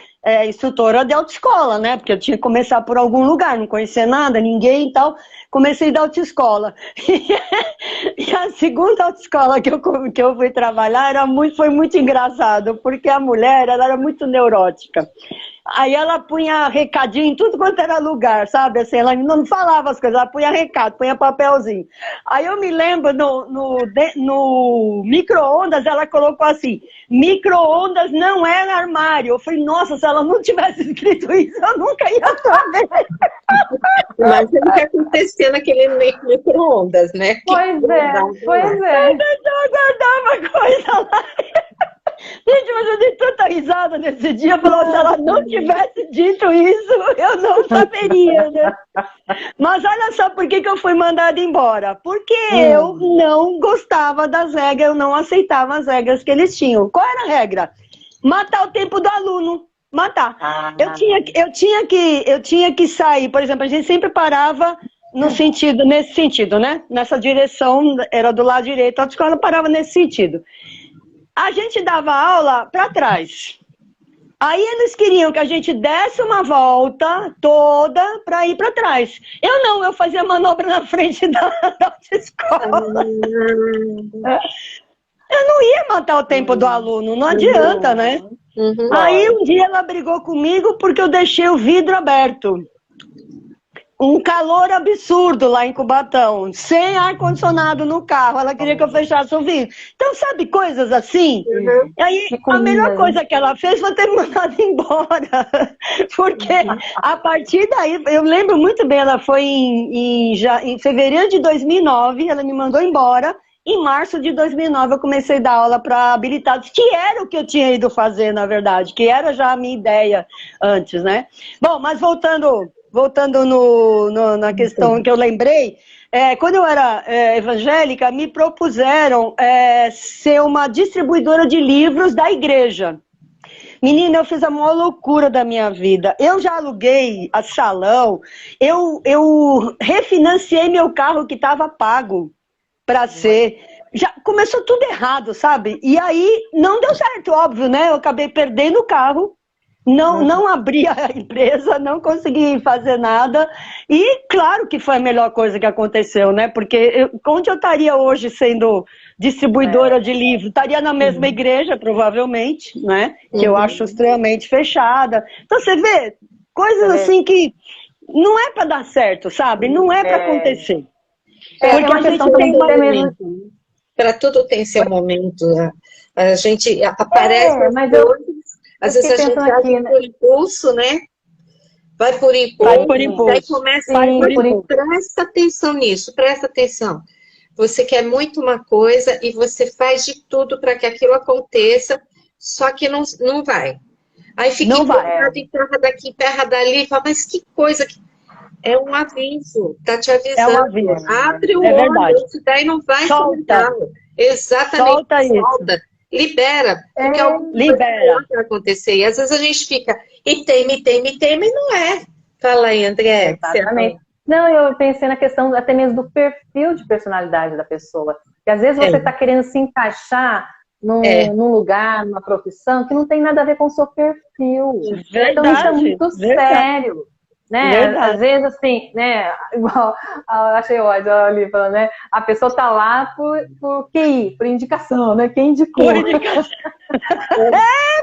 instrutora de autoescola, né? Porque eu tinha que começar por algum lugar, não conhecia nada, ninguém e tal. Comecei da autoescola. E a segunda autoescola que eu fui trabalhar foi muito engraçado, porque a mulher, ela era muito neurótica. Aí ela punha recadinho em tudo quanto era lugar, sabe? Assim, ela não falava as coisas, ela punha recado, punha papelzinho. Aí eu me lembro, no micro-ondas, ela colocou assim, micro-ondas não é armário. Eu falei, nossa, se ela não tivesse escrito isso, eu nunca ia saber. Mas o que acontecia naquele micro-ondas, né? Pois é. Eu guardava coisa lá. Gente, mas eu dei tanta risada nesse dia, falou, se ela não tivesse dito isso, eu não saberia, né? Mas olha só por que eu fui mandada embora. Porque eu não gostava das regras, eu não aceitava as regras que eles tinham. Qual era a regra? Matar o tempo do aluno. Matar. Eu tinha que sair, por exemplo, a gente sempre parava nesse sentido, né? Nessa direção, era do lado direito, a autoescola parava nesse sentido. A gente dava aula para trás. Aí eles queriam que a gente desse uma volta toda para ir para trás. Eu fazia manobra na frente da autoescola. Eu não ia matar o tempo do aluno, não adianta, né? Aí um dia ela brigou comigo porque eu deixei o vidro aberto. Um calor absurdo lá em Cubatão, sem ar-condicionado no carro. Ela queria que eu fechasse o vidro. Então, sabe, coisas assim? E aí, a melhor coisa que ela fez foi ter me mandado embora. Porque a partir daí, eu lembro muito bem, ela foi em fevereiro de 2009, ela me mandou embora. Em março de 2009, eu comecei a dar aula para habilitados, que era o que eu tinha ido fazer, na verdade, que era já a minha ideia antes, né? Bom, mas voltando na questão que eu lembrei, quando eu era evangélica, me propuseram ser uma distribuidora de livros da igreja. Menina, eu fiz a maior loucura da minha vida. Eu já aluguei a salão, eu refinanciei meu carro que estava pago para ser. Já começou tudo errado, sabe? E aí não deu certo, óbvio, né? Eu acabei perdendo o carro. Não abri a empresa, não consegui fazer nada. E claro que foi a melhor coisa que aconteceu, né? Porque onde eu estaria hoje sendo distribuidora de livro? Estaria na mesma igreja, provavelmente, né? Que eu acho extremamente fechada. Então você vê, coisas assim que não é para dar certo, sabe? Não é para acontecer. Porque a gente tem uma momento. Para tudo tem seu momento. A gente aparece mas às vezes a gente age por impulso, né? Vai por impulso. Aí começa presta atenção nisso, presta atenção. Você quer muito uma coisa e você faz de tudo para que aquilo aconteça, só que não vai. Aí fica empurrada daqui, emperra dali, fala, mas que coisa que... É um aviso, tá te avisando. É um aviso. Abre o olho, daí não vai soltar. Exatamente, solta. Libera, porque libera vai acontecer. E às vezes a gente fica, e teme, e não é. Fala aí, André. Exatamente. Não, eu pensei na questão até mesmo do perfil de personalidade da pessoa. Porque às vezes você está querendo se encaixar num lugar, numa profissão, que não tem nada a ver com o seu perfil. Verdade, então isso é muito sério. Né? Às vezes, assim, né? Igual, eu achei ótimo ali falando, né? A pessoa tá lá por QI, por indicação, né? Quem indicou? Por indicação.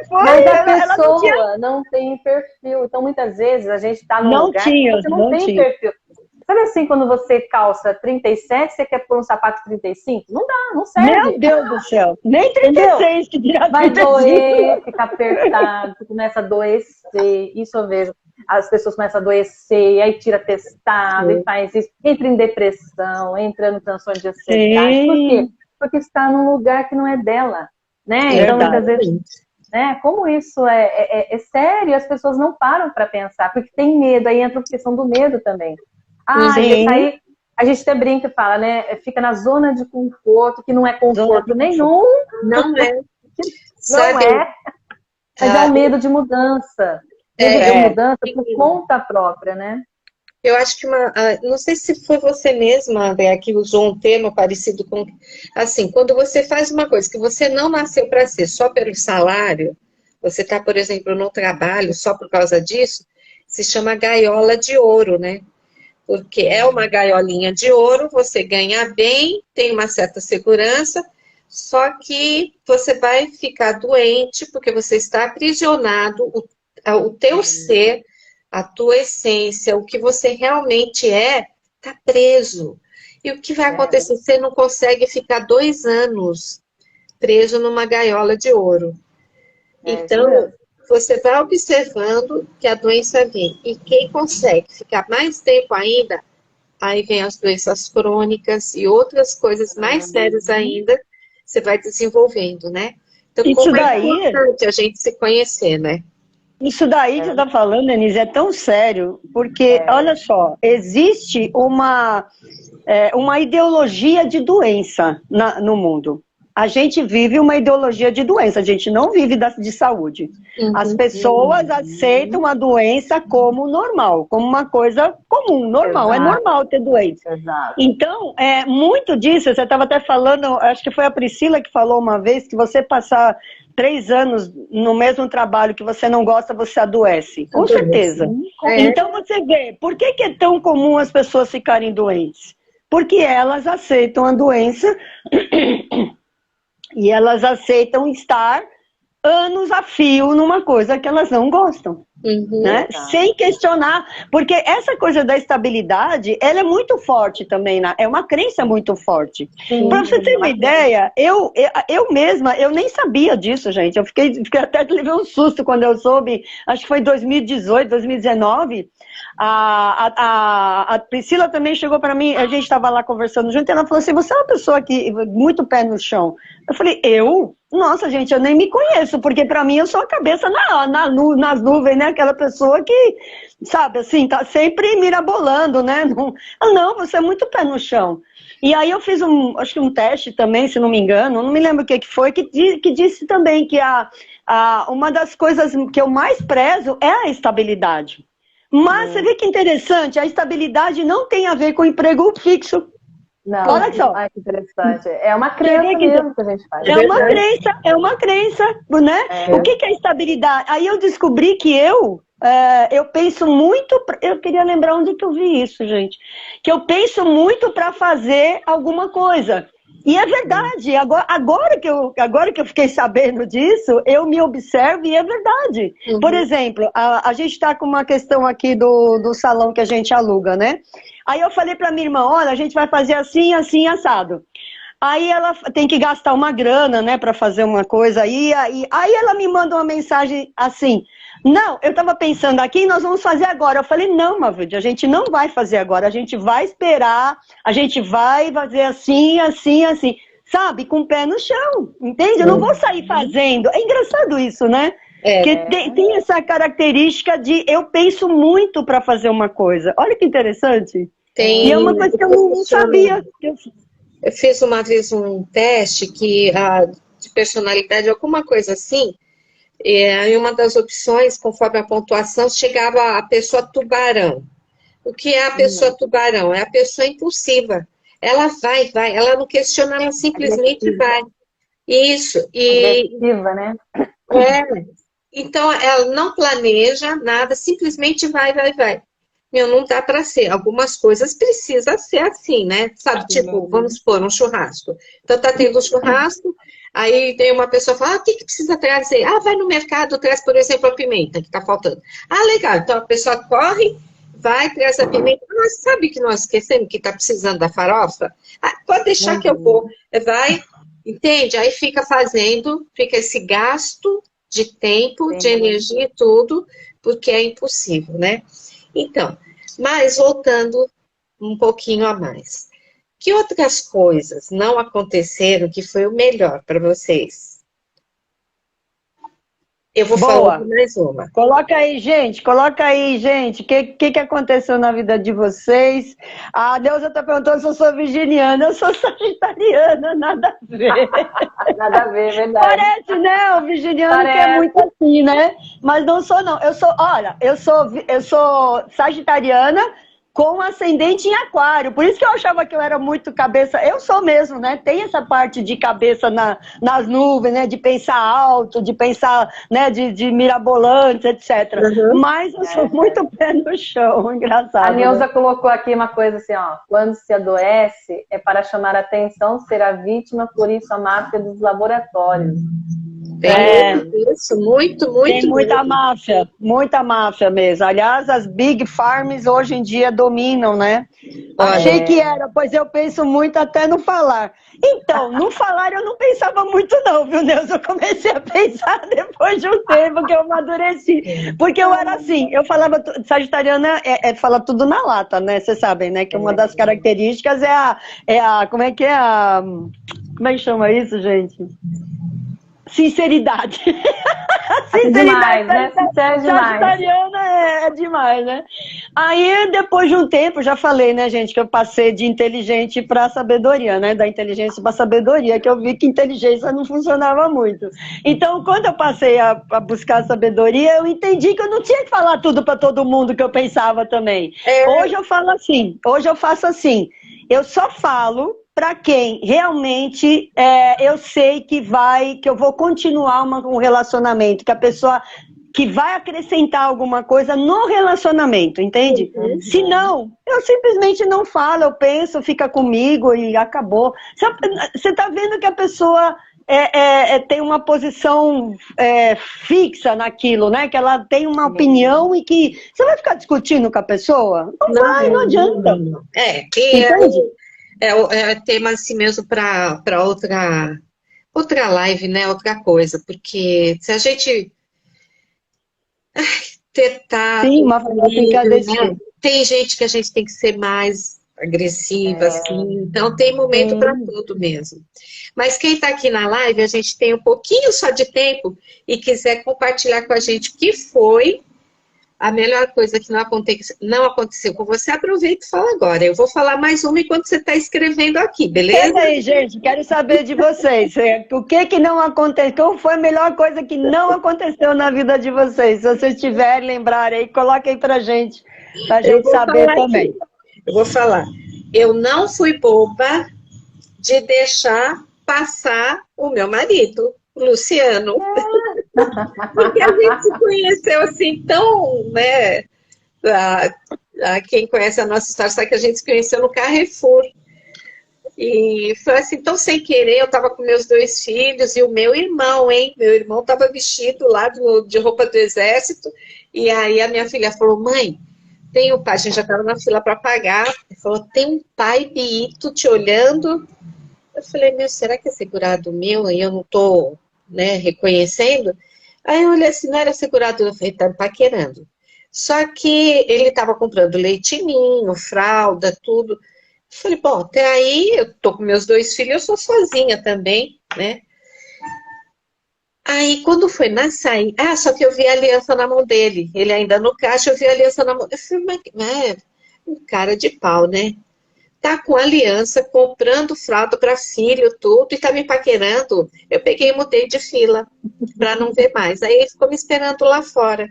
Mas a pessoa não tem perfil. Então, muitas vezes, a gente tá num lugar que você não tem perfil. Sabe assim, quando você calça 37, você quer pôr um sapato 35? Não dá, não serve. Meu Deus do céu. Nem 36 que dirá 35. Vai doer, fica apertado, começa a adoecer. Isso eu vejo. As pessoas começam a adoecer, aí tira testado e faz isso. Entra em depressão, entra no transtorno de ansiedade. Por quê? Porque está num lugar que não é dela. Né? Então, muitas vezes, né? Como isso é sério, as pessoas não param para pensar, porque tem medo, aí entra a questão do medo também. Aí a gente até brinca e fala, né? Fica na zona de conforto, que não é conforto nenhum. Não é. Não é. Mas é um medo de mudança. Medo de mudança por conta própria, né? Eu acho que não sei se foi você mesma, André, que usou um termo parecido com... Assim, quando você faz uma coisa que você não nasceu para ser só pelo salário, você está, por exemplo, no trabalho só por causa disso, se chama gaiola de ouro, né? Porque é uma gaiolinha de ouro, você ganha bem, tem uma certa segurança, só que você vai ficar doente porque você está aprisionado, o teu ser, a tua essência, o que você realmente está preso. E o que vai acontecer? Você não consegue ficar 2 anos preso numa gaiola de ouro. Então, você vai observando que a doença vem. E quem consegue ficar mais tempo ainda, aí vem as doenças crônicas e outras coisas mais sérias ainda, você vai desenvolvendo, né? Então, como é importante a gente se conhecer, né? Isso daí que você está falando, Denise, é tão sério, porque, olha só, existe uma ideologia de doença no mundo. A gente vive uma ideologia de doença, a gente não vive de saúde. As pessoas aceitam a doença como normal, como uma coisa comum, normal. É normal ter doença. Então, muito disso, você estava até falando, acho que foi a Priscila que falou uma vez, que você passar 3 anos no mesmo trabalho que você não gosta, você adoece. Com certeza. Então você vê, por que é tão comum as pessoas ficarem doentes? Porque elas aceitam a doença E elas aceitam estar anos a fio numa coisa que elas não gostam. Né? Sem questionar, porque essa coisa da estabilidade, ela é muito forte também, é uma crença muito forte. Para você ter uma ideia, eu mesma, eu nem sabia disso, gente. Eu fiquei até levei um susto quando eu soube, acho que foi 2018, 2019. A Priscila também chegou para mim, a gente estava lá conversando junto, e ela falou assim: você é uma pessoa que muito pé no chão. Eu falei: eu? Nossa, gente, eu nem me conheço, porque pra mim eu sou a cabeça nas nuvens, né? Aquela pessoa que, sabe, assim, tá sempre mirabolando, né? Não, você é muito pé no chão. E aí eu fiz acho que um teste também, se não me engano, não me lembro o que foi, que disse também que uma das coisas que eu mais prezo é a estabilidade. Mas você vê que interessante, a estabilidade não tem a ver com emprego fixo. Não, olha só. Ai, que interessante. É uma crença mesmo que a gente faz. É uma crença, né? O que é estabilidade? Aí eu descobri que eu penso muito, eu queria lembrar onde que eu vi isso, gente. Que eu penso muito para fazer alguma coisa. E é verdade, agora que eu fiquei sabendo disso, eu me observo e é verdade. Por exemplo, a gente está com uma questão aqui do salão que a gente aluga, né? Aí eu falei pra minha irmã: olha, a gente vai fazer assim, assim, assado. Aí ela tem que gastar uma grana, né, pra fazer uma coisa aí ela me manda uma mensagem assim: não, eu tava pensando aqui, nós vamos fazer agora. Eu falei: não, Mavide, a gente não vai fazer agora, a gente vai esperar, a gente vai fazer assim, assim, assim, sabe, com o pé no chão, entende? Eu não vou sair fazendo. É engraçado isso, né? Porque tem essa característica de eu penso muito para fazer uma coisa. Olha que interessante. E é uma coisa que eu não sabia. Eu fiz uma vez um teste de personalidade, alguma coisa assim, e uma das opções, conforme a pontuação, chegava a pessoa tubarão. O que é a pessoa tubarão? É a pessoa impulsiva. Ela vai, ela não questiona, ela simplesmente vai. Isso. Agressiva, né? Então, ela não planeja nada, simplesmente vai. Meu, não dá para ser. Algumas coisas precisa ser assim, né? Sabe, tipo, vamos supor, um churrasco. Então, tá tendo um churrasco, aí tem uma pessoa que fala: o que precisa trazer? Vai no mercado, traz, por exemplo, a pimenta, que tá faltando. Legal. Então, a pessoa corre, vai, traz a pimenta. Mas sabe que nós esquecemos que tá precisando da farofa? Pode deixar que eu vou. Vai, entende? Aí fica esse gasto de tempo, de energia e tudo, porque é impossível, né? Então, mas voltando um pouquinho a mais. Que outras coisas não aconteceram que foi o melhor para vocês? Eu vou falar mais uma. Coloca aí, gente. O que aconteceu na vida de vocês? A Neuza está perguntando se eu sou virginiana. Eu sou sagitariana, nada a ver. Nada a ver, verdade. Parece, né? O virginiano que é muito assim, né? Mas não sou, não. Eu sou sagitariana com ascendente em aquário. Por isso que eu achava que eu era muito cabeça. Eu sou mesmo, né? Tem essa parte de cabeça nas nuvens, né? De pensar alto, de pensar, né? De mirabolante, etc. Mas eu sou muito pé no chão, engraçado. A Neuza colocou aqui uma coisa assim, ó: quando se adoece é para chamar a atenção, ser a vítima, por isso a máfia dos laboratórios. Isso, muito. Tem muita máfia mesmo. Aliás, as big farms hoje em dia dominam, né? Achei que era, pois eu penso muito até no falar. Então, no falar eu não pensava muito não, viu, Neuza? Eu comecei a pensar depois de um tempo que eu amadureci. Porque eu era assim, eu falava, sagitariana fala tudo na lata, né? Vocês sabem, né? Que uma das características como é que chama isso, gente? Sinceridade. Demais, né? Sincero demais. Sagitariana é demais, né? Aí, depois de um tempo, já falei, né, gente, que eu passei de inteligente para sabedoria, né? Da inteligência para sabedoria, que eu vi que inteligência não funcionava muito. Então, quando eu passei a buscar sabedoria, eu entendi que eu não tinha que falar tudo para todo mundo que eu pensava também. Hoje eu faço assim. Eu só falo para quem realmente eu sei que eu vou continuar um relacionamento, que a pessoa que vai acrescentar alguma coisa no relacionamento, entende? Se não, eu simplesmente não falo, eu penso, fica comigo e acabou. Você tá vendo que a pessoa tem uma posição fixa naquilo, né? Que ela tem uma opinião e que você vai ficar discutindo com a pessoa? Não adianta. Não. Que Entende? é tema assim mesmo para outra live, né? Outra coisa, porque se a gente tentar, Sim, uma fica né? Tem gente que a gente tem que ser mais agressiva, assim, então tem momento para tudo mesmo. Mas quem está aqui na live, a gente tem um pouquinho só de tempo e quiser compartilhar com a gente o que foi a melhor coisa que não aconteceu com você, aproveita e fala agora. Eu vou falar mais uma enquanto você está escrevendo aqui, beleza? Peraí, gente, quero saber de vocês. O que não aconteceu? Qual foi a melhor coisa que não aconteceu na vida de vocês? Se vocês tiverem, lembrarem aí, coloquem aí pra gente saber também. Aqui. Eu vou falar. Eu não fui boba de deixar passar o meu marido, o Luciano. Porque a gente se conheceu assim tão, né? Quem conhece a nossa história sabe que a gente se conheceu no Carrefour. E foi assim, tão sem querer, eu estava com meus 2 filhos e o meu irmão, hein? Meu irmão estava vestido lá de roupa do exército. E aí a minha filha falou, mãe, tem um pai, a gente já estava na fila para pagar. Ele falou, tem um pai biito te olhando. Eu falei, meu, será que é segurado meu? E eu não estou, né, reconhecendo? Aí eu olhei assim, não era segurado, eu falei, tá me paquerando. Só que ele estava comprando leitinho, fralda, tudo. Eu falei, bom, até aí eu tô com meus 2 filhos, eu sou sozinha também, né? Aí quando foi na saída, só que eu vi a aliança na mão dele. Ele ainda no caixa, eu vi a aliança na mão. Eu falei, mas um cara de pau, né? Tá com aliança, comprando fralda para filho, tudo, e tá me paquerando. Eu peguei e mudei de fila, para não ver mais. Aí ele ficou me esperando lá fora.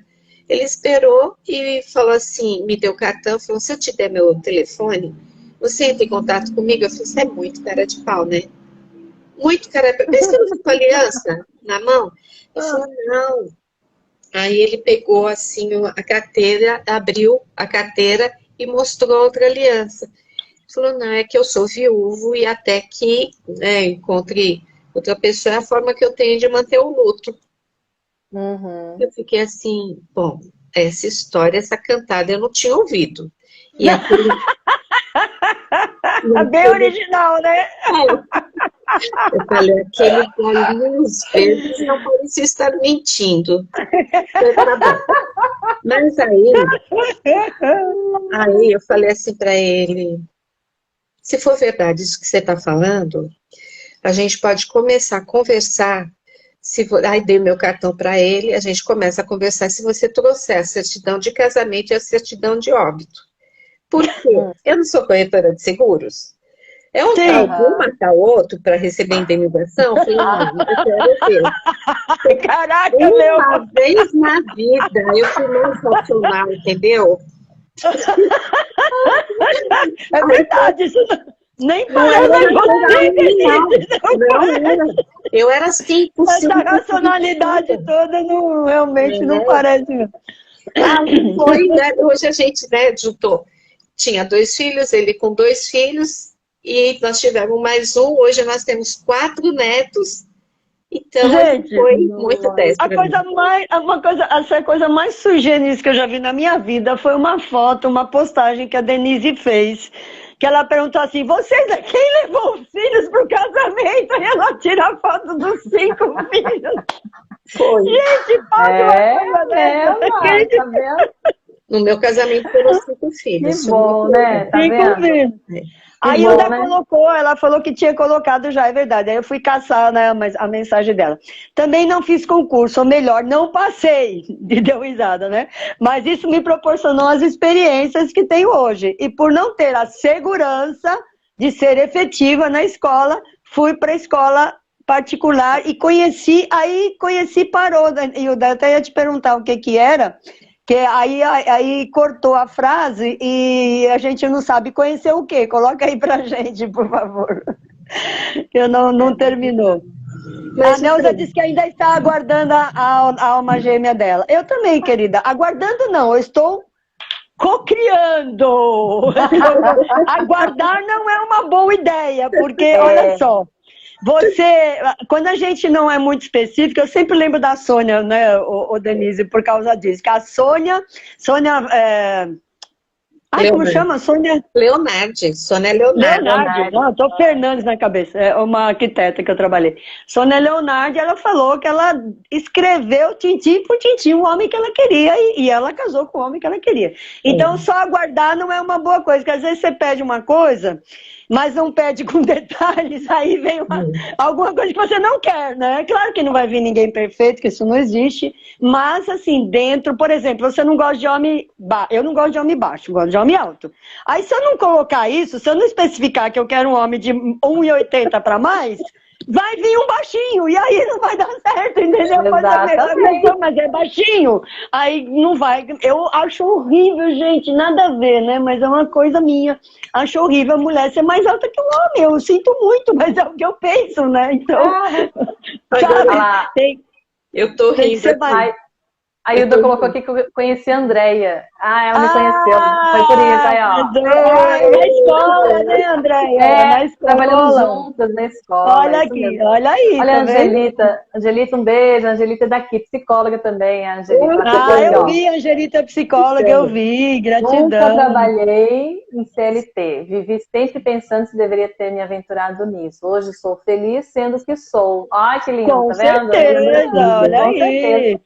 Ele esperou e falou assim, me deu o cartão, falou, se eu te der meu telefone, você entra em contato comigo? Eu falei, você é muito cara de pau, né? Muito cara de pau. Mas você não foi com aliança na mão? Ele falou, não. Aí ele pegou assim a carteira, abriu a carteira e mostrou outra aliança. Falou, não, é que eu sou viúvo e até que encontre outra pessoa é a forma que eu tenho de manter o luto. Uhum. Eu fiquei assim, bom, essa história, essa cantada eu não tinha ouvido. E aquele... Bem original, né? Eu falei, aquele olhinhos verdes não parecia estar mentindo. Mas aí eu falei assim para ele, se for verdade isso que você está falando, a gente pode começar a conversar. Aí dei meu cartão para ele, a gente começa a conversar se você trouxer a certidão de casamento e a certidão de óbito. Por quê? Eu não sou corretora de seguros. É um tal de um matar o outro para receber indenização? Eu falei, não, eu quero ver. Caraca, Uma vez na vida eu fui mais racional, entendeu? É verdade, isso nem parece você. Não era. Eu era 100%. Essa racionalidade toda realmente não parece. Foi, né? Hoje a gente, né, juntou. Tinha 2 filhos, ele com 2 filhos, e nós tivemos mais um. Hoje nós temos 4 netos. Então, gente, foi muito 10 para mim. A coisa mais sui generis que eu já vi na minha vida foi uma foto, uma postagem que a Denise fez, que ela perguntou assim, quem levou os filhos pro casamento? E ela tira a foto dos 5 filhos. Foi. Gente, tá vendo? No meu casamento foram 5 filhos. Que bom, né? Tá 5 filhos. Aí ela falou que tinha colocado já, é verdade. Aí eu fui caçar, né, a mensagem dela. Também não fiz concurso, ou melhor, não passei. E deu risada, né? Mas isso me proporcionou as experiências que tenho hoje. E por não ter a segurança de ser efetiva na escola, fui para a escola particular e conheci parou. E eu até ia te perguntar o que era. Que aí cortou a frase e a gente não sabe conhecer o quê? Coloca aí pra gente, por favor. Que não terminou. Mas a Neuza disse que ainda está aguardando a alma gêmea dela. Eu também, querida. Aguardando não, eu estou cocriando. Aguardar não é uma boa ideia, porque, olha só, você, quando a gente não é muito específica, eu sempre lembro da Sônia, né, o Denise, por causa disso. Que a Sônia, como chama? Sônia Leonardi. Sônia Leonardi. Leonardi. Não, eu tô Fernandes na cabeça, é uma arquiteta que eu trabalhei. Sônia Leonardi, ela falou que ela escreveu tintim por tintim o homem que ela queria e ela casou com o homem que ela queria. Então, só aguardar não é uma boa coisa, porque às vezes você pede uma coisa, mas não pede com detalhes, aí vem alguma coisa que você não quer, né? Claro que não vai vir ninguém perfeito, que isso não existe, mas assim, dentro, por exemplo, você não gosta de homem eu não gosto de homem baixo, eu gosto de homem alto. Aí se eu não colocar isso, se eu não especificar que eu quero um homem de 1,80 para mais, vai vir um baixinho, e aí não vai dar certo, entendeu? Mas é baixinho, aí não vai. Eu acho horrível, gente, nada a ver, né? Mas é uma coisa minha. Acho horrível a mulher ser mais alta que o homem. Eu sinto muito, mas é o que eu penso, né? Então, sabe? Eu tô rindo. A Hilda colocou aqui que eu conheci a Andréia. Ela me conheceu. Foi por isso, aí, ó. Na escola, né, Andréia? Na escola. Trabalhamos juntas na escola. Olha aqui, olha aí. Olha a Angelita. Angelita, um beijo. A Angelita é daqui, psicóloga também. A Angelita. Eu vi, a Angelita é psicóloga, eu vi. Gratidão. Nunca trabalhei em CLT. Vivi sempre pensando se deveria ter me aventurado nisso. Hoje sou feliz sendo o que sou. Ai, que lindo, com tá vendo? Certeza, olha aí.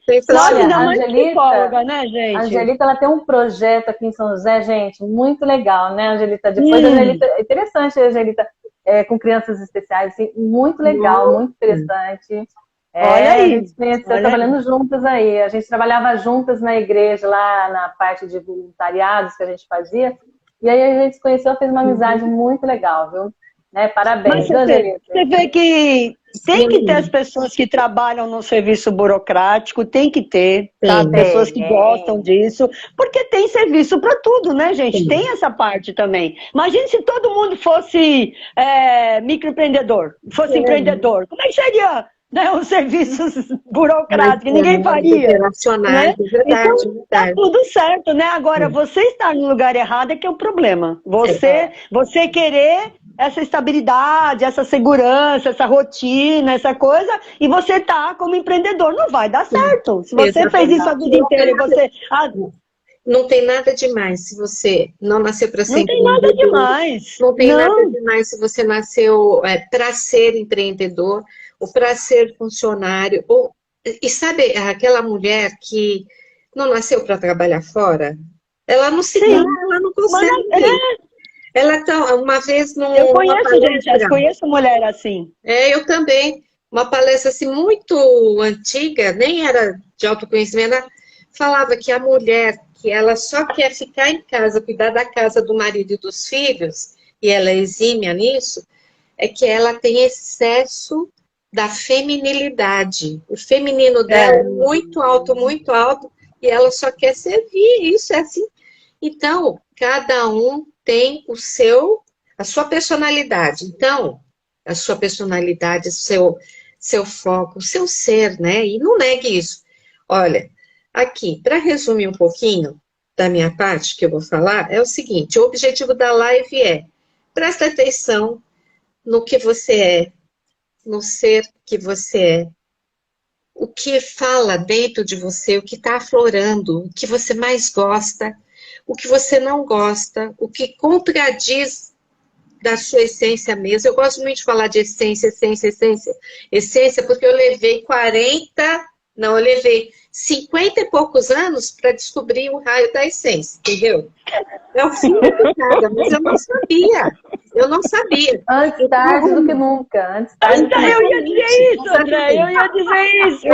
Olha, psicóloga, né, gente? A Angelita, ela tem um projeto aqui em São José, gente, muito legal, né, Angelita? Depois a Angelita, é interessante a Angelita com crianças especiais, assim, muito legal, muito interessante. Olha aí. A gente se conheceu trabalhando juntas aí. A gente trabalhava juntas na igreja, lá na parte de voluntariados que a gente fazia. E aí a gente se conheceu, fez uma amizade muito legal, viu? Né? Parabéns, Angelita. Você vê que tem que ter as pessoas que trabalham no serviço burocrático, tem que ter, tá? Pessoas que gostam disso, porque tem serviço para tudo, né, gente? Tem essa parte também. Imagine se todo mundo fosse microempreendedor, fosse empreendedor. Como é que seria, né, os serviços burocráticos? Ninguém faria. Né? Então, tá tudo certo, né? Agora, você estar no lugar errado é que é o problema. Você querer essa estabilidade, essa segurança, essa rotina, essa coisa, e você tá como empreendedor, não vai dar certo. Se você fez isso a vida inteira e você... Não tem nada demais se você não nasceu para ser empreendedor. Não tem nada demais. Não tem nada demais se você nasceu para ser empreendedor, ou para ser funcionário, e sabe aquela mulher que não nasceu para trabalhar fora? Ela não se dá, ela não consegue. Ela tá, uma vez eu conheço gente, eu conheço mulher assim. Eu também. Uma palestra assim muito antiga, nem era de autoconhecimento, ela falava que a mulher, que ela só quer ficar em casa, cuidar da casa do marido e dos filhos, e ela é exímia nisso, é que ela tem excesso da feminilidade. O feminino dela é muito alto, e ela só quer servir. Isso é assim. Então, cada um tem a sua personalidade. Então, a sua personalidade, seu foco, o seu ser, né? E não negue isso. Olha, aqui, para resumir um pouquinho da minha parte que eu vou falar, é o seguinte: o objetivo da live é presta atenção no que você é, no ser que você é, o que fala dentro de você, o que está aflorando, o que você mais gosta, o que você não gosta, o que contradiz da sua essência mesmo. Eu gosto muito de falar de essência, porque eu levei 50 e poucos anos para descobrir o raio da essência, entendeu? É o fim da nada, mas eu não sabia. Antes tarde do que nunca. Eu ia dizer isso, André, eu ia dizer isso.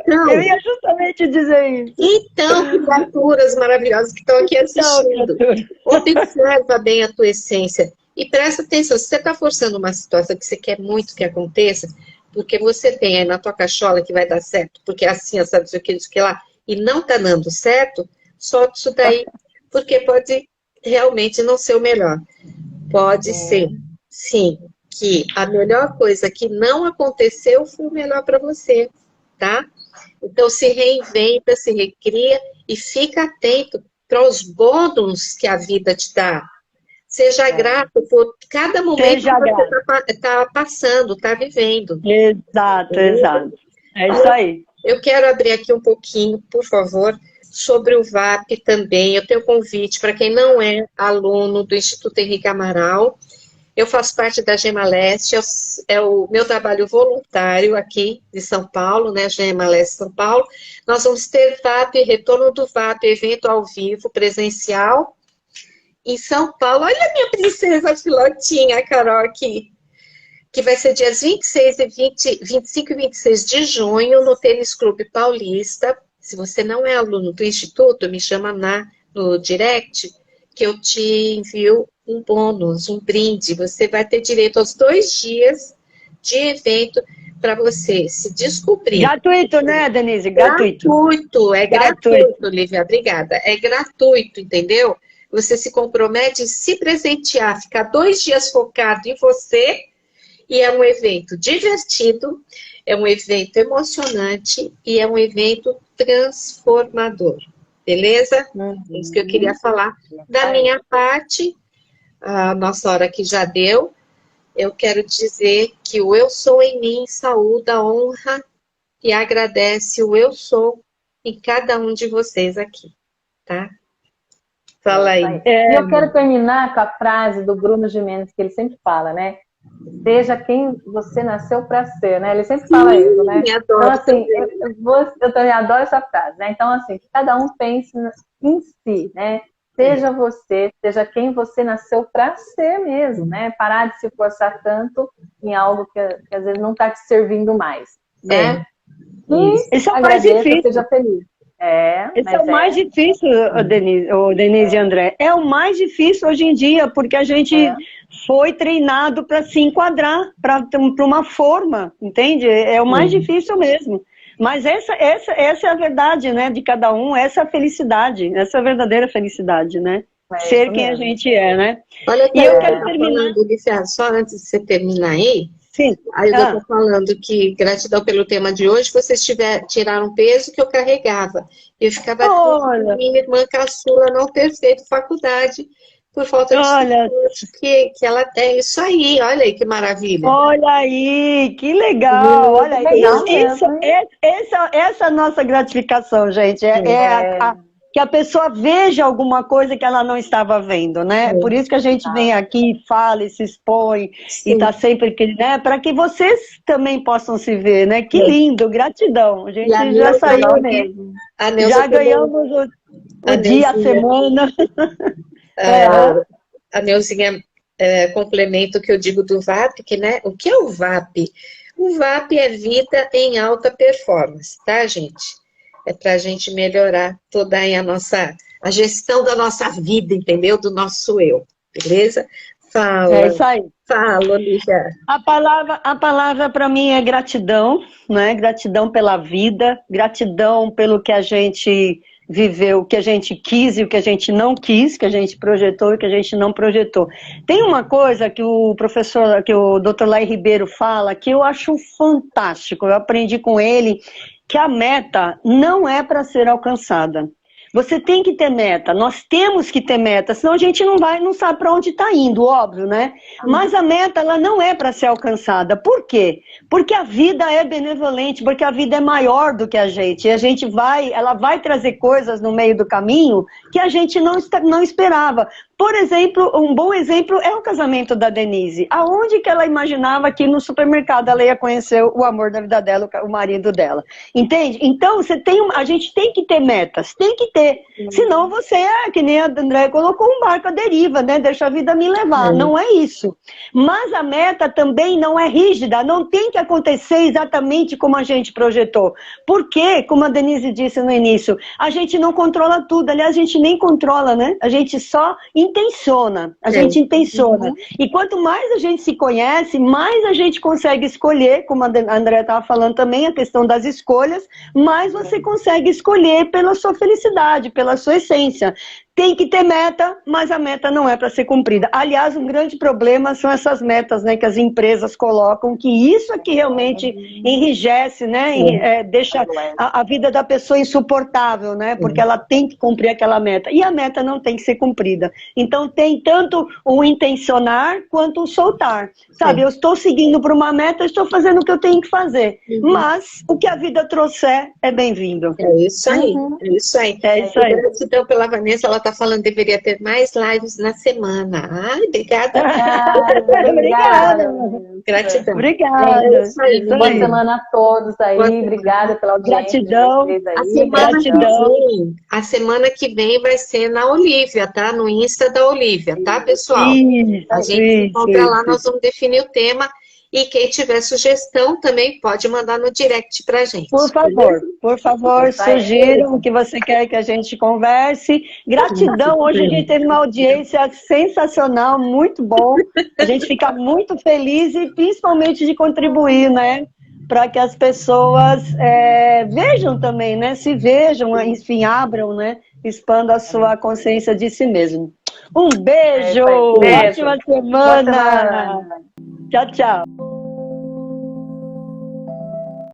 Eu ia justamente dizer isso. Então, criaturas maravilhosas que estão aqui assistindo, observa bem a tua essência e presta atenção. Se você está forçando uma situação que você quer muito que aconteça, porque você tem aí na tua cachola que vai dar certo, porque assim, sabe, isso que lá, e não está dando certo, solta isso daí, porque pode realmente não ser o melhor. Pode ser, sim, que a melhor coisa que não aconteceu foi o melhor para você, tá? Então se reinventa, se recria e fica atento para os bônus que a vida te dá. Seja grato por cada momento Seja que você está passando, está vivendo. Exato, exato. É isso aí. Eu quero abrir aqui um pouquinho, por favor, sobre o VAP também. Eu tenho convite para quem não é aluno do Instituto Henrique Amaral. Eu faço parte da Gema Leste, é o meu trabalho voluntário aqui de São Paulo, né, Gema Leste São Paulo. Nós vamos ter VAP, retorno do VAP, evento ao vivo, presencial, em São Paulo. Olha a minha princesa filotinha, a Carol, aqui. Que vai ser dias 25 e 26 de junho, no Tênis Clube Paulista. Se você não é aluno do Instituto, me chama no direct, que eu te envio um bônus, um brinde. Você vai ter direito aos 2 dias de evento para você se descobrir. Gratuito, né, Denise? Gratuito. Gratuito, Lívia, obrigada. É gratuito, entendeu? Você se compromete a se presentear, ficar 2 dias focado em você, e é um evento divertido, é um evento emocionante e é um evento transformador. Beleza? É isso que eu queria falar. Da minha parte, a nossa hora que já deu, eu quero dizer que o eu sou em mim saúda, honra e agradece o eu sou em cada um de vocês aqui, tá? Fala aí. E eu quero terminar com a frase do Bruno Gimenez, que ele sempre fala, né? Seja quem você nasceu para ser, né? Ele sempre fala isso, né? Então, assim, eu também adoro essa frase, né? Então, assim, que cada um pense em si, né? Seja você, seja quem você nasceu para ser mesmo, né? Parar de se forçar tanto em algo que às vezes não está te servindo mais, né? E isso é o mais difícil. Seja feliz. Esse é o mais difícil, Denise e André. É o mais difícil hoje em dia, porque a gente foi treinado para se enquadrar, para uma forma, entende? É o mais difícil mesmo. Mas essa é a verdade, né, de cada um, essa é a felicidade, essa é a verdadeira felicidade, né? Ser quem a gente é, né? Olha, e eu quero terminar, Lícia, só antes de você terminar aí. Sim. Aí eu estou falando que, gratidão pelo tema de hoje, vocês tiraram um peso que eu carregava. Eu ficava triste, minha irmã caçula não ter feito faculdade por falta de recurso que ela tem. Isso aí, olha aí que maravilha. Olha aí, que legal. Olha aí. Essa é a nossa gratificação, gente. Que a pessoa veja alguma coisa que ela não estava vendo, né? Por isso que a gente vem aqui, fala e se expõe, e tá sempre, né? Para que vocês também possam se ver, né? Que lindo, gratidão. A gente já saiu mesmo. Já ganhamos o dia, a semana. A Neuzinha complementa o que eu digo do VAP, que, né? O que é o VAP? O VAP é vida em alta performance, tá, gente? É para a gente melhorar toda a gestão da nossa vida, entendeu? Do nosso eu, beleza? Fala. É isso aí. Fala, Lígia. A palavra para mim é gratidão, né? Gratidão pela vida, gratidão pelo que a gente viveu, o que a gente quis e o que a gente não quis, que a gente projetou e o que a gente não projetou. Tem uma coisa que o Dr. Lai Ribeiro fala que eu acho fantástico, eu aprendi com ele, que a meta não é para ser alcançada. Você tem que ter meta, nós temos que ter meta, senão a gente não sabe para onde está indo, óbvio, né? Mas a meta, ela não é para ser alcançada. Por quê? Porque a vida é benevolente, porque a vida é maior do que a gente. E ela vai trazer coisas no meio do caminho que a gente não esperava. Por exemplo, um bom exemplo é o casamento da Denise. Aonde que ela imaginava que no supermercado ela ia conhecer o amor da vida dela, o marido dela? Entende? Então, a gente tem que ter metas, tem que ter. Senão você que nem a André colocou, um barco à deriva, né? Deixa a vida me levar. Não é isso. Mas a meta também não é rígida, não tem que acontecer exatamente como a gente projetou. Porque, como a Denise disse no início, a gente não controla tudo. Aliás, a gente nem controla, né? A gente só intenciona. A gente intenciona. E quanto mais a gente se conhece, mais a gente consegue escolher, como a André estava falando também, a questão das escolhas, mais você consegue escolher pela sua felicidade, pela sua essência. tem que ter meta, mas a meta não é para ser cumprida. Aliás, um grande problema são essas metas, né, que as empresas colocam, que isso é que realmente enrijece, né, deixa a vida da pessoa insuportável, né, porque ela tem que cumprir aquela meta. E a meta não tem que ser cumprida. Então tem tanto o intencionar quanto o soltar. Sabe, eu estou seguindo para uma meta, eu estou fazendo o que eu tenho que fazer. Mas o que a vida trouxer é bem-vindo. É isso aí, é isso aí. É isso aí. Gratidão pela Vanessa, ela está falando que deveria ter mais lives na semana. Ai, obrigada. Obrigada. Gratidão. Obrigada. É isso aí, Boa semana a todos aí. Obrigada pela audiência. Gratidão. A semana que vem vai ser na Olivia, tá? No Insta da Olivia, tá, pessoal? A gente se encontra lá, nós vamos definir o tema. E quem tiver sugestão também pode mandar no direct pra gente. Por favor, sugiram o que você quer que a gente converse. Gratidão, hoje a gente teve uma audiência sensacional, muito bom. A gente fica muito feliz e principalmente de contribuir, né? Para que as pessoas vejam também, né? Se vejam, enfim, abram, né? Expandam a sua consciência de si mesmo. Um beijo! Ótima semana! Tchau, tchau!